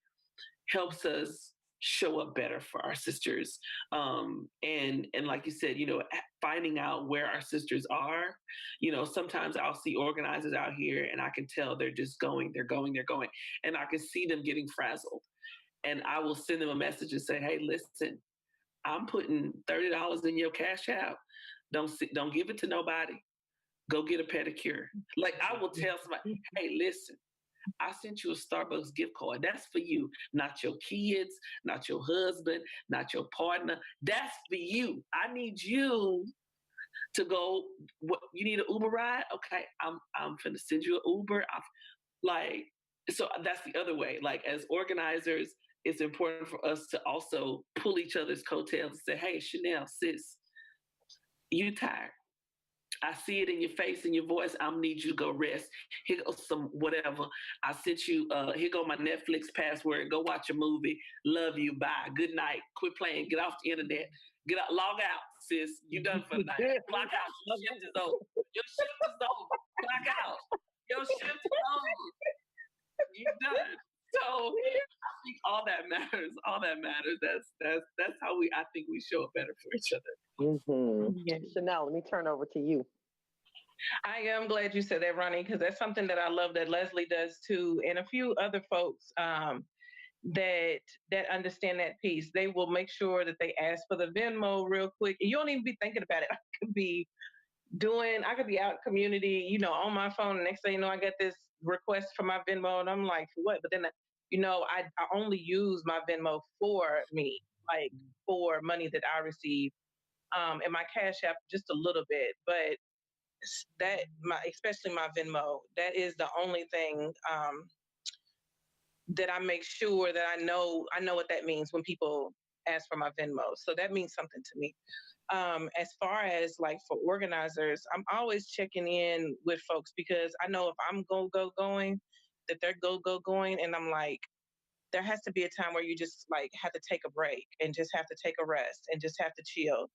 [SPEAKER 4] helps us show up better for our sisters. And like you said, finding out where our sisters are. Sometimes I'll see organizers out here and I can tell they're just they're going, and I can see them getting frazzled. And I will send them a message and say, hey, listen, I'm putting $30 in your cash app. Don't give it to nobody. Go get a pedicure. Like, I will tell somebody, hey, listen, I sent you a Starbucks gift card. That's for you, not your kids, not your husband, not your partner. That's for you. I need you to go. What, you need an Uber ride? Okay, I'm finna send you an Uber. So that's the other way. Like, as organizers, it's important for us to also pull each other's coattails and say, hey, Chanelle, sis, you tired. I see it in your face and your voice. I'm need you to go rest. Here goes some whatever. I sent you, here go my Netflix password. Go watch a movie. Love you. Bye. Good night. Quit playing. Get off the internet. Get out. Log out, sis. You done for the night. Clock out. Your shift is over. Your shift is over. Clock out. Your shift is over. You done. So I think all that matters. All that matters. That's how I think we show up better for each other.
[SPEAKER 1] Mm-hmm. Yeah. Chanelle, let me turn over to you.
[SPEAKER 2] I am glad you said that, Roni, because that's something that I love that Leslie does too, and a few other folks that understand that piece. They will make sure that they ask for the Venmo real quick. You don't even be thinking about it. I could be out community, on my phone. And next thing you know, I get this request for my Venmo, and I'm like, what? But then, I only use my Venmo for me, like for money that I receive, and my Cash App just a little bit, but especially my Venmo, that is the only thing that I make sure that I know what that means when people ask for my Venmo. So that means something to me. As far as like for organizers, I'm always checking in with folks because I know if I'm going, that they're going, and I'm like, there has to be a time where you just like have to take a break and just have to take a rest and just have to chill.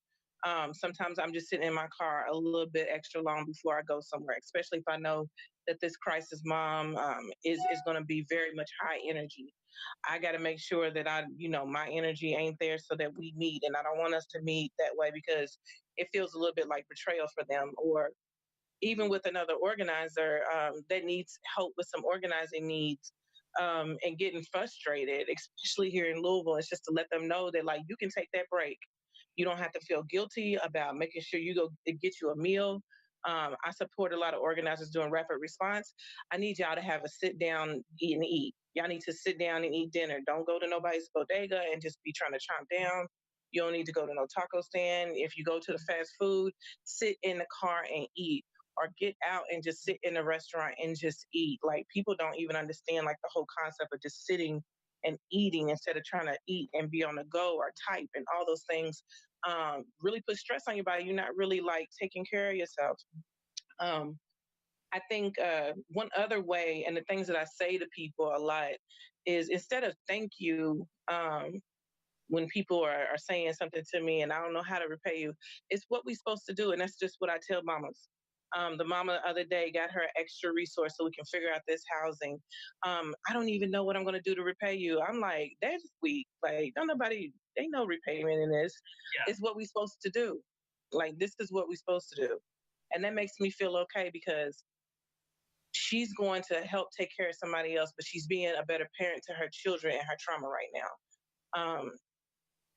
[SPEAKER 2] Sometimes I'm just sitting in my car a little bit extra long before I go somewhere, especially if I know that this crisis mom is going to be very much high energy. I got to make sure that my energy ain't there so that we meet. And I don't want us to meet that way because it feels a little bit like betrayal for them. Or even with another organizer that needs help with some organizing needs and getting frustrated, especially here in Louisville, it's just to let them know that like you can take that break. You don't have to feel guilty about making sure you go get you a meal. I support a lot of organizers doing rapid response. I need y'all to have a sit down, eat and eat. Y'all need to sit down and eat dinner. Don't go to nobody's bodega and just be trying to chomp down. You don't need to go to no taco stand. If you go to the fast food, sit in the car and eat, or get out and just sit in a restaurant and just eat. Like, people don't even understand like the whole concept of just sitting and eating instead of trying to eat and be on the go or type and all those things. really put stress on your body. You're not really like taking care of yourself. Um, I think one other way, and the things that I say to people a lot, is instead of thank you, when people are saying something to me and I don't know how to repay you, it's what we're supposed to do. And that's just what I tell mamas. The mama the other day got her extra resource so we can figure out this housing. I don't even know what I'm going to do to repay you. I'm like, that's weak. Like, don't nobody, ain't no repayment in this.
[SPEAKER 4] Yeah.
[SPEAKER 2] It's what we're supposed to do. Like, this is what we're supposed to do. And that makes me feel okay because she's going to help take care of somebody else, but she's being a better parent to her children and her trauma right now.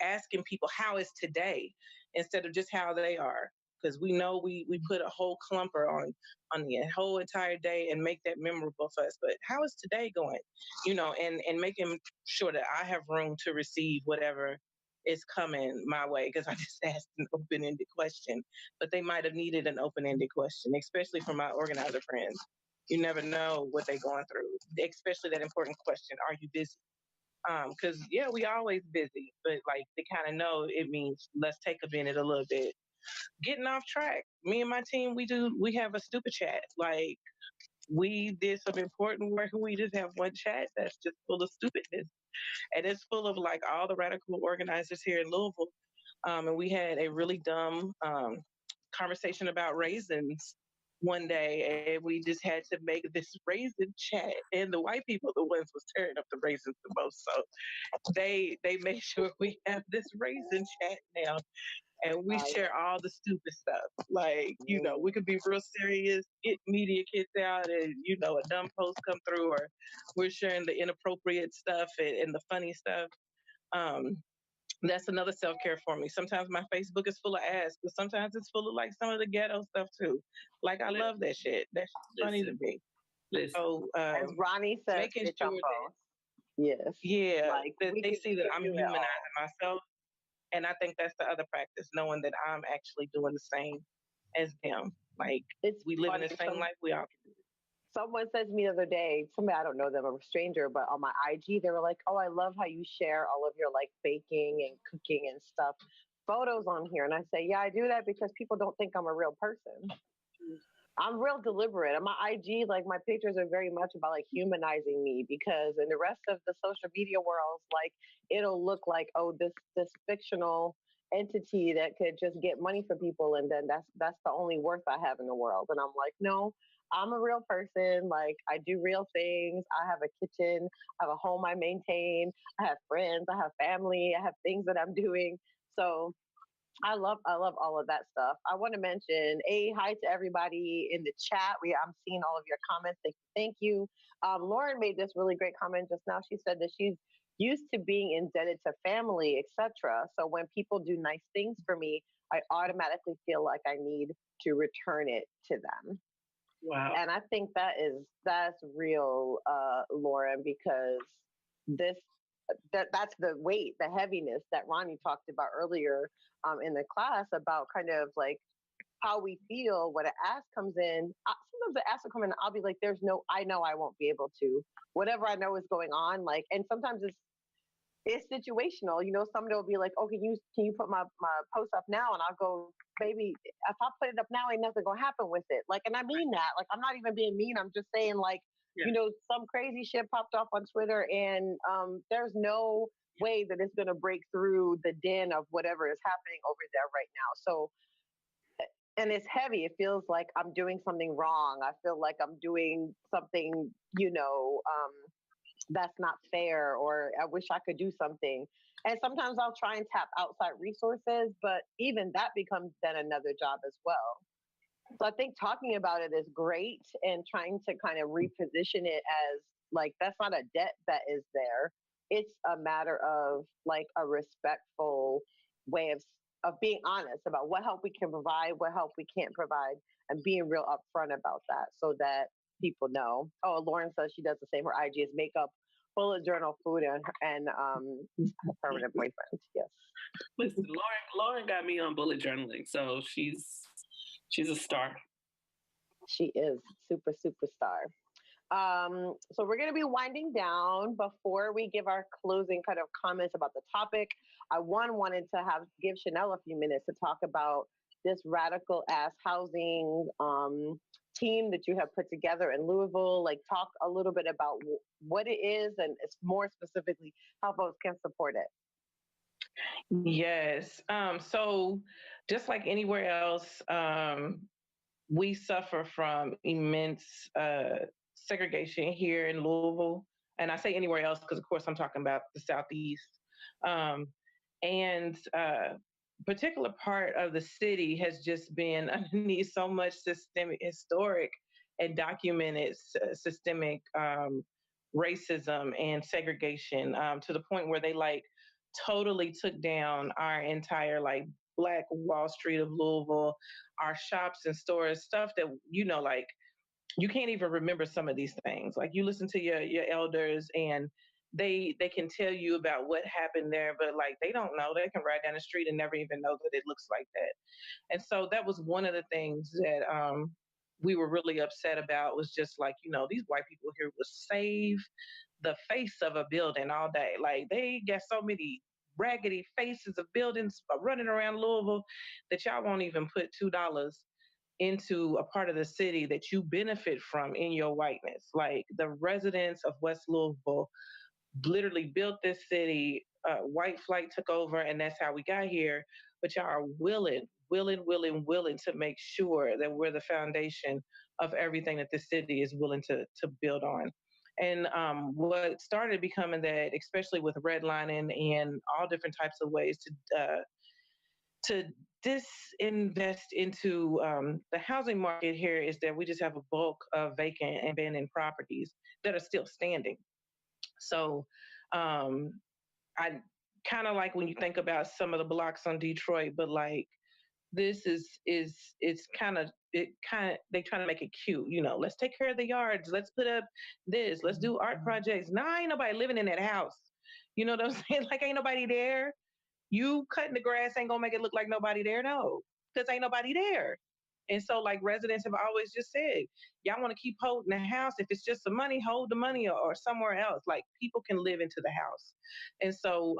[SPEAKER 2] Asking people how is today instead of just how they are, because we know we put a whole clumper on the whole entire day and make that memorable for us, but how is today going, and making sure that I have room to receive whatever is coming my way, because I just asked an open-ended question, but they might have needed an open-ended question, especially for my organizer friends. You never know what they're going through, especially that important question, are you busy? Because yeah, we always busy, but like they kind of know it means let's take a minute a little bit. Getting off track. Me and my team, we have a stupid chat. Like we did some important work. We just have one chat that's just full of stupidness, and it's full of like all the radical organizers here in Louisville. And we had a really dumb conversation about raisins one day, and we just had to make this raisin chat. And the white people, the ones was tearing up the raisins the most, so they make sure we have this raisin chat now, and we share all the stupid stuff. Like, we could be real serious, get media kits out, and a dumb post come through, or we're sharing the inappropriate stuff and the funny stuff. Um, that's another self-care for me. Sometimes my Facebook is full of ads, but sometimes it's full of like some of the ghetto stuff too. Like I love that shit. That's funny to me. So
[SPEAKER 1] as Roni says,
[SPEAKER 2] making
[SPEAKER 1] it's
[SPEAKER 2] sure
[SPEAKER 1] on both.
[SPEAKER 2] that,
[SPEAKER 1] Yes.
[SPEAKER 2] yeah,
[SPEAKER 1] Like
[SPEAKER 2] that they see that I'm
[SPEAKER 1] do it all.
[SPEAKER 2] humanizing myself. And I think that's the other practice, knowing that I'm actually doing the same as them. Like
[SPEAKER 1] It's
[SPEAKER 2] we live in the
[SPEAKER 1] funny.
[SPEAKER 2] same life, we all can do it.
[SPEAKER 1] Someone said to me the other day, somebody I don't know them, a stranger, but on my IG, they were like, "Oh, I love how you share all of your like baking and cooking and stuff photos on here." And I say, "Yeah, I do that because people don't think I'm a real person. I'm real deliberate. On my IG, like my pictures are very much about like humanizing me, because in the rest of the social media worlds, like it'll look like, oh, this fictional entity that could just get money for people, and then that's the only worth I have in the world." And I'm like, no, I'm a real person. Like I do real things. I have a kitchen, I have a home I maintain, I have friends, I have family, I have things that I'm doing. So I love all of that stuff. I want to mention a hi to everybody in the chat. I'm seeing all of your comments. Thank you. Lauren made this really great comment just now. She said that she's used to being indebted to family, etc. So when people do nice things for me, I automatically feel like I need to return it to them.
[SPEAKER 4] Wow.
[SPEAKER 1] And I think that's real, Lauren, because this that's the weight, the heaviness that Roni talked about earlier in the class, about kind of like how we feel when an ask comes in. Sometimes the ask will come in, I'll be like, I know I won't be able to. Whatever I know is going on, like, and sometimes it's situational. Somebody will be like, "Oh, can you put my post up now?" And I'll go, "Baby, if I put it up now, ain't nothing gonna happen with it." Like, and I mean that. Like, I'm not even being mean. I'm just saying, like, some crazy shit popped off on Twitter, and there's no way that it's gonna break through the din of whatever is happening over there right now. So, and it's heavy. It feels like I'm doing something wrong. I feel like I'm doing something, that's not fair, or I wish I could do something. And sometimes I'll try and tap outside resources, but even that becomes then another job as well. So I think talking about it is great, and trying to kind of reposition it as like, that's not a debt that is there. It's a matter of like a respectful way of being honest about what help we can provide, what help we can't provide, and being real upfront about that so that people know. Oh, Lauren says she does the same. Her IG is makeup, bullet journal, food, and permanent boyfriend. Yes.
[SPEAKER 4] Listen, Lauren got me on bullet journaling, so she's a star.
[SPEAKER 1] She is superstar. So we're going to be winding down. Before we give our closing kind of comments about the topic, I wanted to give Chanelle a few minutes to talk about this radical ass housing team that you have put together in Louisville. Like, talk a little bit about what it is, and it's more specifically how folks can support it.
[SPEAKER 2] Yes. So just like anywhere else, we suffer from immense segregation here in Louisville. And I say anywhere else because, of course, I'm talking about the Southeast. Um, and particular part of the city has just been underneath so much systemic, historic, and documented systemic racism and segregation, to the point where they like totally took down our entire like Black Wall Street of Louisville, our shops and stores, stuff that, like, you can't even remember some of these things. Like, you listen to your elders and they can tell you about what happened there, but like they don't know. They can ride down the street and never even know that it looks like that. And so that was one of the things that we were really upset about, was just like, these white people here will save the face of a building all day. Like, they got so many raggedy faces of buildings running around Louisville that y'all won't even put $2 into a part of the city that you benefit from in your whiteness. Like, the residents of West Louisville literally built this city. White flight took over, and that's how we got here. But y'all are willing to make sure that we're the foundation of everything that the city is willing to build on. And what started becoming that, especially with redlining and all different types of ways to disinvest into the housing market here, is that we just have a bulk of vacant and abandoned properties that are still standing. So I kind of like when you think about some of the blocks on Detroit, but like, this is it's kind of they trying to make it cute, let's take care of the yards, let's put up this, let's do art projects. Nah, ain't nobody living in that house. You know what I'm saying? Like, ain't nobody there. You cutting the grass ain't gonna make it look like nobody there, no, because ain't nobody there. And so, like, residents have always just said, y'all want to keep holding the house. If it's just some money, hold the money, or somewhere else. Like, people can live into the house. And so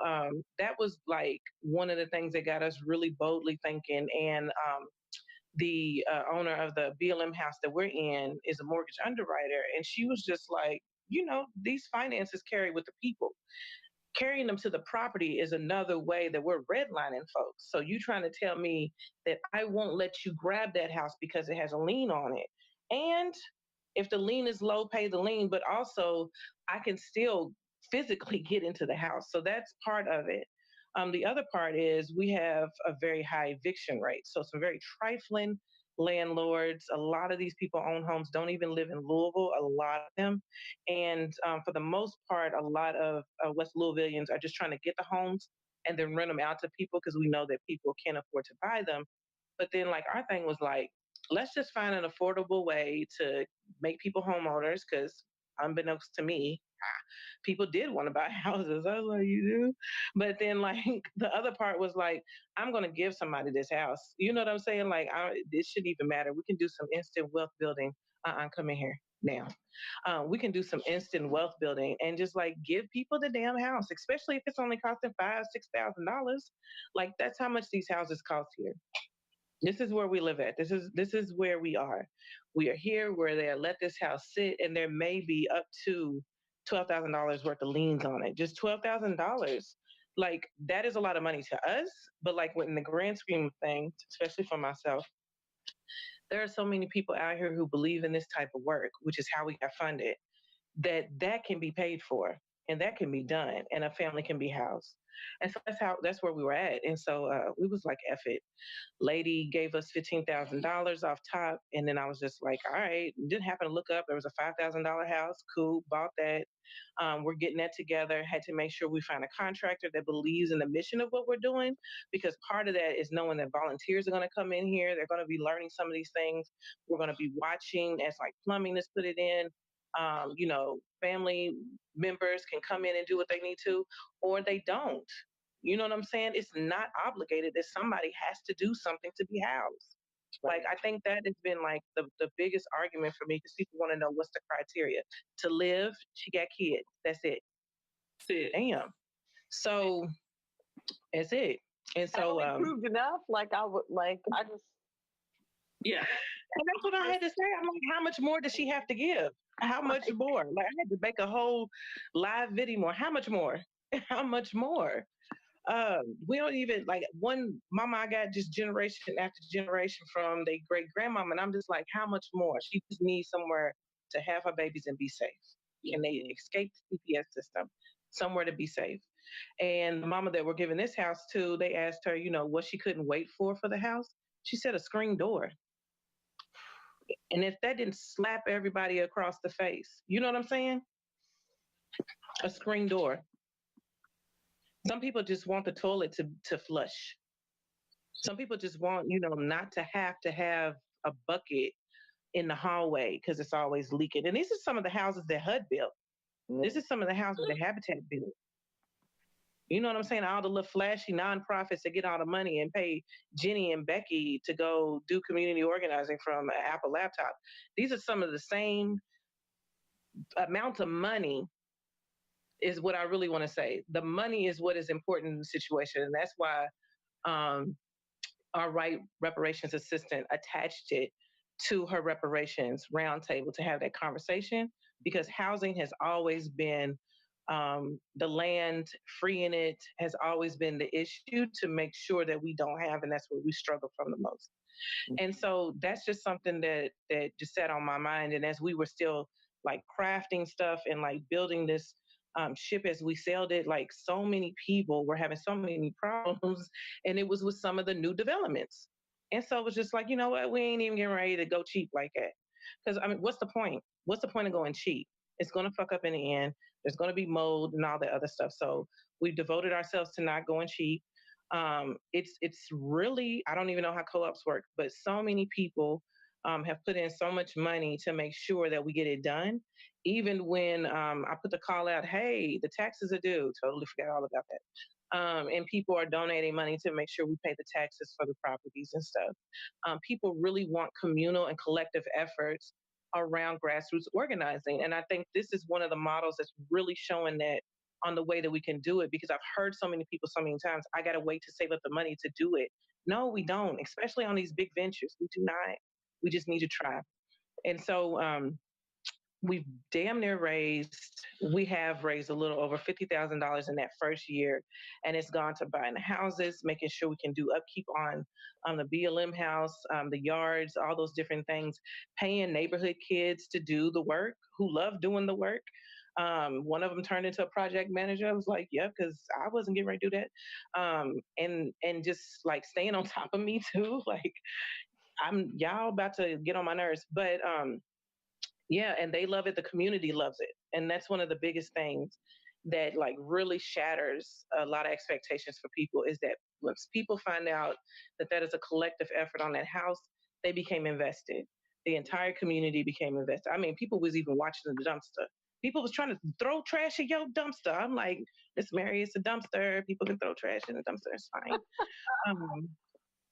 [SPEAKER 2] that was like one of the things that got us really boldly thinking. And the owner of the BLM house that we're in is a mortgage underwriter. And she was just like, these finances carry with the people. Carrying them to the property is another way that we're redlining folks. So you trying to tell me that I won't let you grab that house because it has a lien on it. And if the lien is low, pay the lien, but also I can still physically get into the house. So that's part of it. The other part is we have a very high eviction rate. So some very trifling landlords. A lot of these people own homes, don't even live in Louisville, a lot of them. And for the most part, a lot of West Louisvillians are just trying to get the homes and then rent them out to people because we know that people can't afford to buy them. But then, like, our thing was like, let's just find an affordable way to make people homeowners, because unbeknownst to me, people did want to buy houses. I was like, you do? But then, like, the other part was like, I'm going to give somebody this house. You know what I'm saying? Like, it shouldn't even matter. We can do some instant wealth building. Come in here now. We can do some instant wealth building and just like give people the damn house, especially if it's only costing $5,000-$6,000. Like, that's how much these houses cost here. This is where we live at. This is where we are. We are here where they let this house sit, and there may be up to $12,000 worth of liens on it. Just $12,000. Like, that is a lot of money to us, but like, in the grand scheme of things, especially for myself, there are so many people out here who believe in this type of work, which is how we got funded, that can be paid for and that can be done, and a family can be housed. And so that's where we were at. And so we was like, F it. Lady gave us $15,000 off top, and then I was just like, all right. Didn't happen to look up. There was a $5,000 house. Cool, bought that. We're getting that together. Had to make sure we find a contractor that believes in the mission of what we're doing, because part of that is knowing that volunteers are going to come in here. They're going to be learning some of these things. We're going to be watching as like plumbing is put it in. Family members can come in and do what they need to, or they don't. You know what I'm saying? It's not obligated that somebody has to do something to be housed. Like, I think that has been like the biggest argument for me because people want to know what's the criteria to live. She got kids. That's it. Damn. So that's it. And so
[SPEAKER 1] proved enough. I just.
[SPEAKER 4] Yeah.
[SPEAKER 2] And that's what I had to say. I'm like, how much more does she have to give? How much more? Like, I had to make a whole live video more. How much more? How much more? We don't even like one mama I got just generation after generation from the great grandmama, and I'm just like, how much more? She just needs somewhere to have her babies and be safe. Can they escape the CPS system? Somewhere to be safe. And the mama that we're giving this house to, they asked her, what she couldn't wait for the house. She said a screen door. And if that didn't slap everybody across the face, you know what I'm saying? A screen door. Some people just want the toilet to flush. Some people just want, not to have a bucket in the hallway because it's always leaking. And these are some of the houses that HUD built. This is some of the houses that Habitat built. You know what I'm saying? All the little flashy nonprofits that get all the money and pay Jenny and Becky to go do community organizing from an Apple laptop. These are some of the same amount of money is what I really want to say. The money is what is important in the situation. And that's why our right reparations assistant attached it to her reparations roundtable to have that conversation, because housing has always been the land, freeing it has always been the issue to make sure that we don't have, and that's where we struggle from the most. And so that's just something that just sat on my mind. And as we were still like crafting stuff and like building this ship as we sailed it, like so many people were having so many problems, and it was with some of the new developments. And so it was just like, you know what, we ain't even getting ready to go cheap like that. Because I mean, what's the point? What's the point of going cheap? It's going to fuck up in the end. There's going to be mold and all that other stuff. So we've devoted ourselves to not going cheap. It's really, I don't even know how co-ops work, but so many people have put in so much money to make sure that we get it done. Even when I put the call out, hey, the taxes are due, totally forgot all about that. And people are donating money to make sure we pay the taxes for the properties and stuff. People really want communal and collective efforts around grassroots organizing. And I think this is one of the models that's really showing that on the way that we can do it, because I've heard so many people so many times, I got to wait to save up the money to do it. No, we don't, especially on these big ventures. We do not. We just need to try. And so we've damn near we have raised a little over $50,000 in that first year. And it's gone to buying the houses, making sure we can do upkeep on the BLM house, the yards, all those different things, paying neighborhood kids to do the work who love doing the work. One of them turned into a project manager. I was like, yeah, because I wasn't getting ready to do that. And just like staying on top of me too. Like y'all about to get on my nerves, but yeah, and they love it. The community loves it. And that's one of the biggest things that like really shatters a lot of expectations for people, is that once people find out that that is a collective effort on that house, they became invested. The entire community became invested. I mean, people was even watching the dumpster. People was trying to throw trash in your dumpster. I'm like, Miss Mary, it's a dumpster. People can throw trash in the dumpster. It's fine.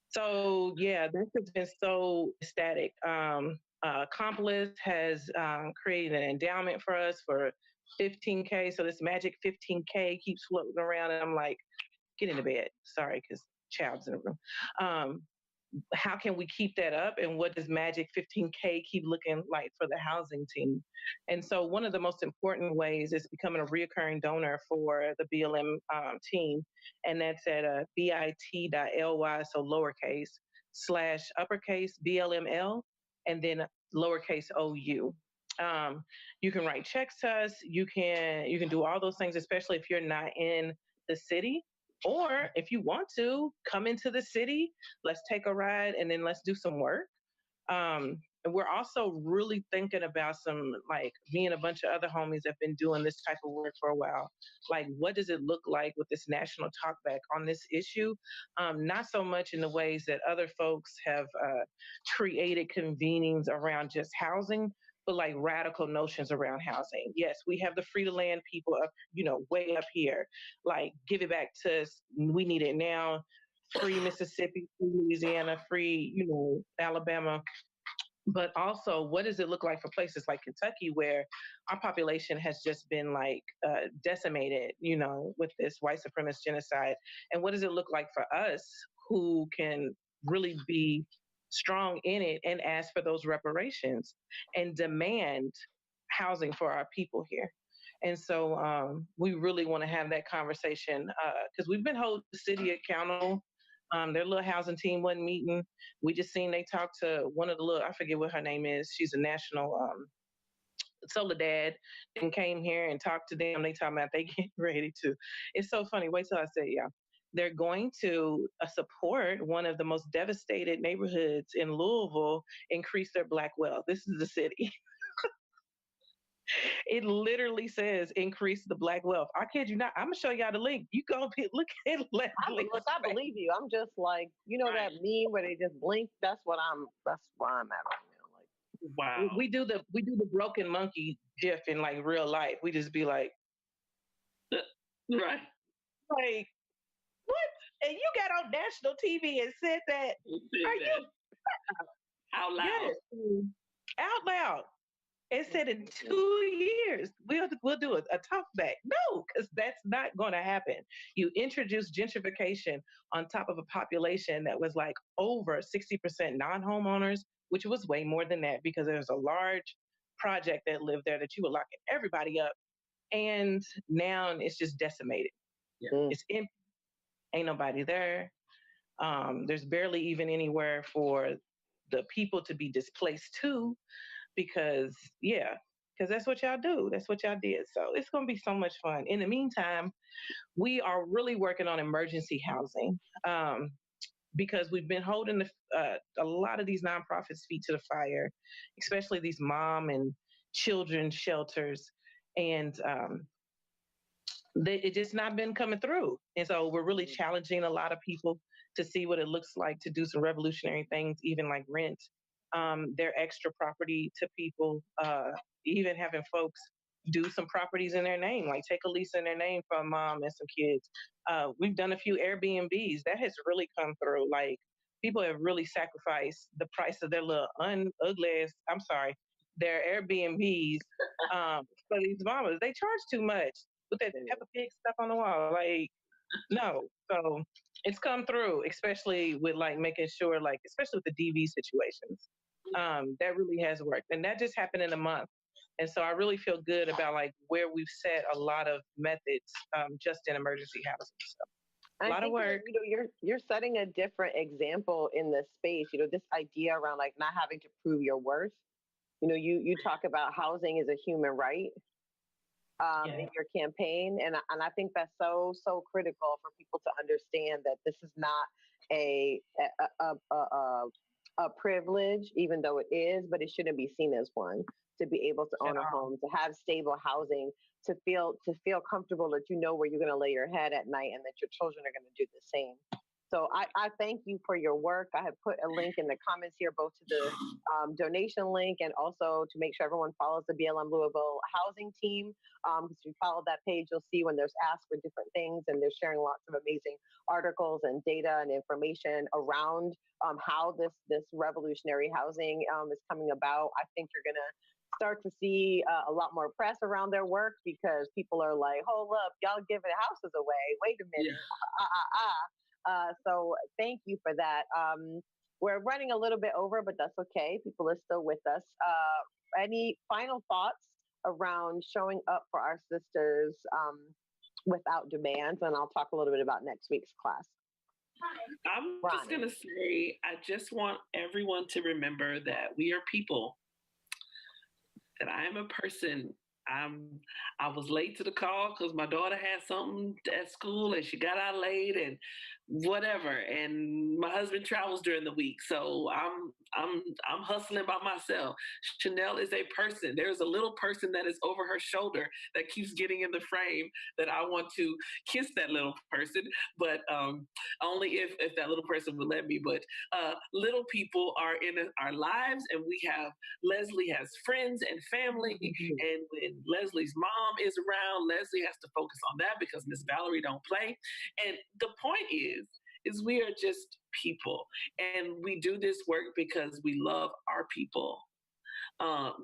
[SPEAKER 2] So yeah, this has been so ecstatic. Accomplice has created an endowment for us for 15K. So this magic 15K keeps floating around, and I'm like, get into bed. Sorry, because child's in the room. How can we keep that up, and what does magic 15K keep looking like for the housing team? And so one of the most important ways is becoming a reoccurring donor for the BLM team, and that's at bit.ly, so lowercase / uppercase BLML, and then lowercase OU. You can write checks to us. You can do all those things, especially if you're not in the city. Or if you want to come into the city, let's take a ride and then let's do some work. And we're also really thinking about some, like me and a bunch of other homies have been doing this type of work for a while. Like, what does it look like with this national talkback on this issue? Not so much in the ways that other folks have created convenings around just housing, but like radical notions around housing. Yes, we have the free to land people up, way up here. Like, give it back to us. We need it now. free Mississippi, free Louisiana, free, Alabama. But also, what does it look like for places like Kentucky, where our population has just been like decimated, with this white supremacist genocide? And what does it look like for us who can really be strong in it and ask for those reparations and demand housing for our people here? And so we really want to have that conversation because we've been holding the city accountable. Their little housing team wasn't meeting. We just seen they talked to one of the little, I forget what her name is. She's a national Soledad, and came here and talked to them. They talking about they getting ready to. It's so funny. Wait till I say, yeah. They're going to support one of the most devastated neighborhoods in Louisville, increase their Black wealth. This is the city. It literally says increase the Black wealth. I kid you not. I'm gonna show y'all the link. You go look at
[SPEAKER 1] Look, I believe you. I'm just like, that meme where they just blink. That's where I'm at right now. Like,
[SPEAKER 4] wow.
[SPEAKER 2] We do the broken monkey gif in like real life. We just be like,
[SPEAKER 4] right.
[SPEAKER 2] Like, what? And you got on national TV and said that. Are you
[SPEAKER 4] out loud?
[SPEAKER 2] Yes, out loud. It said in 2 years we'll do a talk back. No, because that's not going to happen. You introduce gentrification on top of a population that was like over 60% non-homeowners, which was way more than that because there's a large project that lived there that you were locking everybody up, and now it's just decimated.
[SPEAKER 4] Yeah.
[SPEAKER 2] It's empty. Ain't nobody there. There's barely even anywhere for the people to be displaced to. Because that's what y'all do. That's what y'all did. So it's going to be so much fun. In the meantime, we are really working on emergency housing because we've been holding a lot of these nonprofits' feet to the fire, especially these mom and children shelters. And it just not been coming through. And so we're really challenging a lot of people to see what it looks like to do some revolutionary things, even like rent their extra property to people, even having folks do some properties in their name, like take a lease in their name for a mom and some kids. We've done a few Airbnbs. That has really come through. Like people have really sacrificed the price of their little their Airbnbs for these mamas. They charge too much with that Peppa Pig stuff on the wall. Like, no. So it's come through, especially with like making sure, like, especially with the DV situations. That really has worked. And that just happened in a month. And so I really feel good about like where we've set a lot of methods just in emergency housing. So a lot of work.
[SPEAKER 1] You're setting a different example in this space. This idea around like not having to prove your worth. You talk about housing is a human right in your campaign, and I think that's so critical for people to understand that this is not a privilege, even though it is, but it shouldn't be seen as one. To be able to own a home, to have stable housing, to feel comfortable that you know where you're going to lay your head at night, and that your children are going to do the same. So I thank you for your work. I have put a link in the comments here, both to the donation link and also to make sure everyone follows the BLM Louisville housing team. Because if you follow that page, you'll see when there's asked for different things, and they're sharing lots of amazing articles and data and information around how this revolutionary housing is coming about. I think you're going to start to see a lot more press around their work because people are like, hold up, y'all giving houses away. Wait a minute. So thank you for that. We're running a little bit over, but that's okay. People are still with us. Any final thoughts around showing up for our sisters without demands? And I'll talk a little bit about next week's class.
[SPEAKER 4] I'm just going to say, I just want everyone to remember that we are people, that I am a person. I was late to the call because my daughter had something at school and she got out late and whatever. And my husband travels during the week, so I'm hustling by myself. Chanelle is a person. There's a little person that is over her shoulder that keeps getting in the frame that I want to kiss that little person, but only if that little person will let me. But little people are in our lives, and Leslie has friends and family, and when Leslie's mom is around, Leslie has to focus on that because Miss Valerie don't play. And the point is is we are just people, and we do this work because we love our people.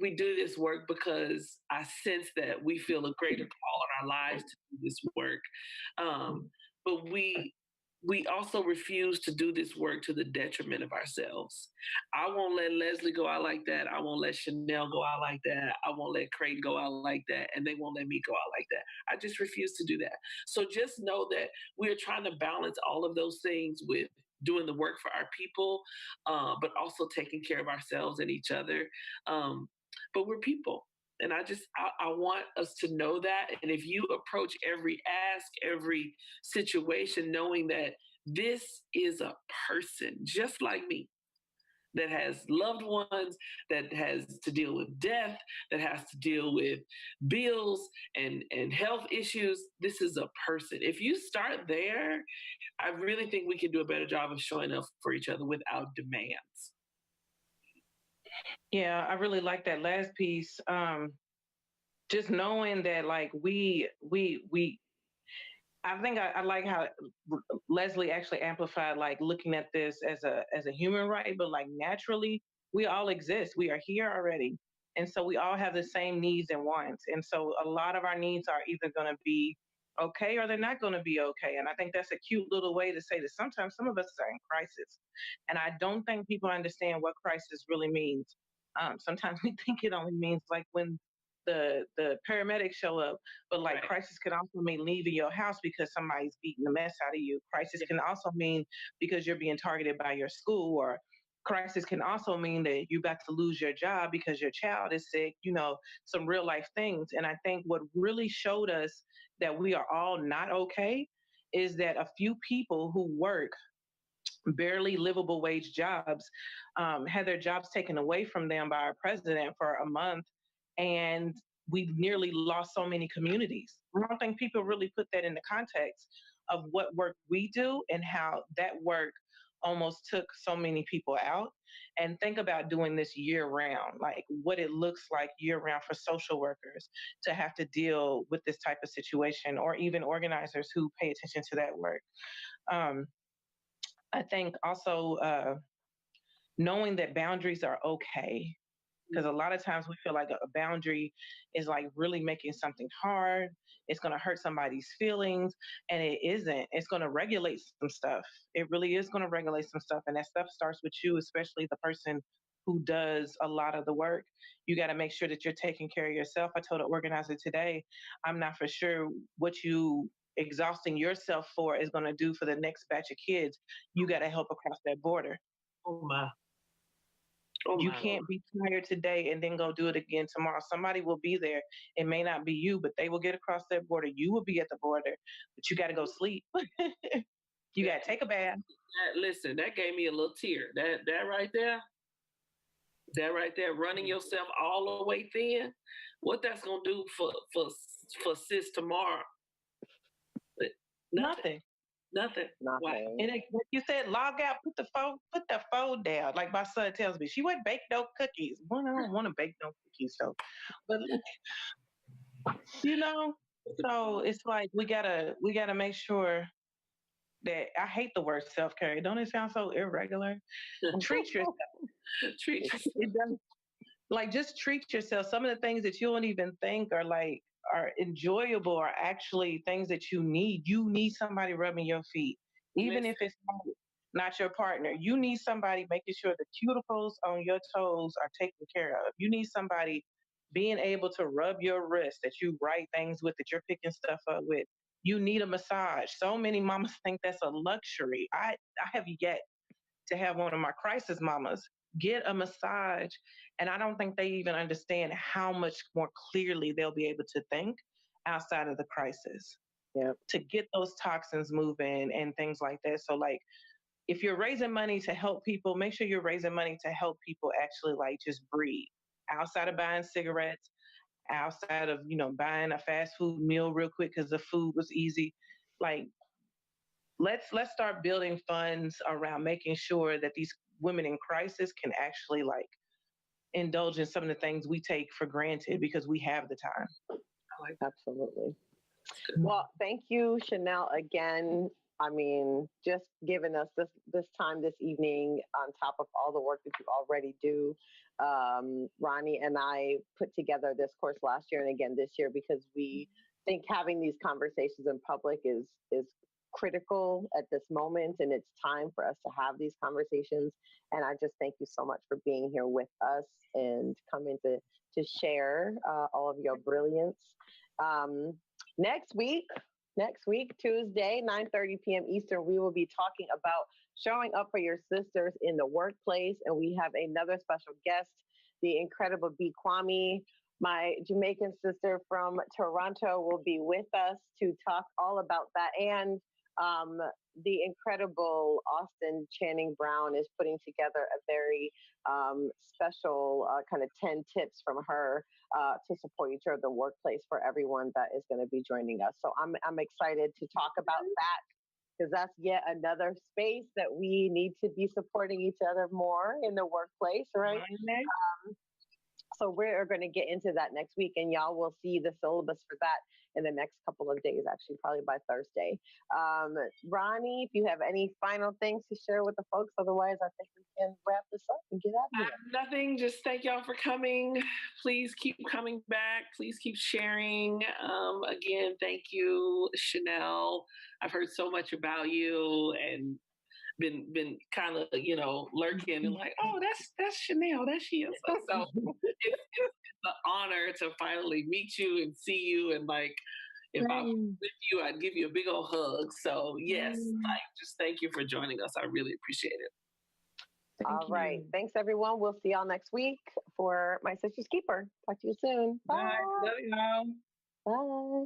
[SPEAKER 4] We do this work because I sense that we feel a greater call in our lives to do this work. But we also refuse to do this work to the detriment of ourselves. I won't let Leslie go out like that. I won't let Chanelle go out like that. I won't let Creighton go out like that. And they won't let me go out like that. I just refuse to do that. So just know that we're trying to balance all of those things with doing the work for our people, but also taking care of ourselves and each other. But we're people. And I want us to know that. And if you approach every ask, every situation, knowing that this is a person just like me, that has loved ones, that has to deal with death, that has to deal with bills and health issues. This is a person. If you start there, I really think we can do a better job of showing up for each other without demands.
[SPEAKER 2] Yeah, I really like that last piece. Just knowing that, like, I think I like how Leslie actually amplified, like, looking at this as a human right, but like naturally, we all exist. We are here already, and so we all have the same needs and wants. And so a lot of our needs are either going to be okay or they're not going to be okay. And I think that's a cute little way to say that sometimes some of us are in crisis, and I don't think people understand what crisis really means. Sometimes we think it only means like when the paramedics show up, but like
[SPEAKER 4] Right.
[SPEAKER 2] crisis can also mean leaving your house because somebody's beating the mess out of you. Crisis can also mean because you're being targeted by your school, or crisis can also mean that you're about to lose your job because your child is sick, some real life things. And I think what really showed us that we are all not okay is that a few people who work barely livable wage jobs had their jobs taken away from them by our president for a month. And we nearly lost so many communities. I don't think people really put that in the context of what work we do and how that work almost took so many people out. And think about doing this year round, like what it looks like year round for social workers to have to deal with this type of situation, or even organizers who pay attention to that work. Um, I think also knowing that boundaries are okay, because a lot of times we feel like a boundary is like really making something hard. It's going to hurt somebody's feelings, and it isn't. It's going to regulate some stuff. It really is going to regulate some stuff, and that stuff starts with you, especially the person who does a lot of the work. You got to make sure that you're taking care of yourself. I told an organizer today, I'm not for sure what you exhausting yourself for is going to do for the next batch of kids. You got to help across that border.
[SPEAKER 4] Oh my. Oh
[SPEAKER 2] You
[SPEAKER 4] my.
[SPEAKER 2] can't be tired today and then go do it again tomorrow. Somebody will be there. It may not be you, but they will get across that border. You will be at the border, but you got to go sleep. You got to take a bath.
[SPEAKER 4] Listen, that gave me a little tear. That right there, running yourself all the way thin. What that's gonna do for sis tomorrow?
[SPEAKER 2] Nothing.
[SPEAKER 4] Nothing.
[SPEAKER 1] Nothing.
[SPEAKER 2] And like you said, log out, put the phone down. Like my son tells me, she wouldn't bake no cookies. Well, I don't want to bake no cookies, so. But so it's like we gotta make sure that I hate the word self care. Don't it sound so irregular? Treat yourself.
[SPEAKER 4] Treat yourself.
[SPEAKER 2] It does. Like just treat yourself. Some of the things that you don't even think are enjoyable are actually things that you need. You need somebody rubbing your feet, even if it's not your partner. You need somebody making sure the cuticles on your toes are taken care of. You need somebody being able to rub your wrist that you write things with, that you're picking stuff up with. You need a massage. So many mamas think that's a luxury. I have yet to have one of my crisis mamas get a massage. And I don't think they even understand how much more clearly they'll be able to think outside of the crisis.
[SPEAKER 1] Yep.
[SPEAKER 2] To get those toxins moving and things like that. So, like, if you're raising money to help people, make sure you're raising money to help people actually, like, just breathe outside of buying cigarettes, outside of, buying a fast food meal real quick because the food was easy. Like, let's start building funds around making sure that these women in crisis can actually, like, indulge in some of the things we take for granted because we have the time.
[SPEAKER 1] Absolutely. Well, thank you, Chanelle, again. I mean, just giving us this time this evening on top of all the work that you already do. Roni and I put together this course last year and again this year because we think having these conversations in public is critical at this moment, and it's time for us to have these conversations. And I just thank you so much for being here with us and coming to share all of your brilliance. Um, next week, Tuesday, 9:30 p.m. Eastern, we will be talking about showing up for your sisters in the workplace. And we have another special guest, the incredible B. Kwame. My Jamaican sister from Toronto will be with us to talk all about that. And the incredible Austin Channing Brown is putting together a very special kind of 10 tips from her to support each other in the workplace for everyone that is going to be joining us. So I'm excited to talk about that because that's yet another space that we need to be supporting each other more in the workplace, right? So we're going to get into that next week, and y'all will see the syllabus for that in the next couple of days, actually, probably by Thursday. Roni, if you have any final things to share with the folks, otherwise I think we can wrap this up and get out of here.
[SPEAKER 4] Nothing, just thank y'all for coming. Please keep coming back. Please keep sharing. Again, thank you, Chanelle. I've heard so much about you and been kind of lurking and like, oh, that's Chanelle, that's she. So it's an honor to finally meet you and see you, and like if I was with you, I'd give you a big old hug. So yes, like just thank you for joining us. I really appreciate it.
[SPEAKER 1] All right, thanks everyone. We'll see y'all next week for My Sister's Keeper. Talk to you soon.
[SPEAKER 2] Bye. Love y'all.
[SPEAKER 1] Bye.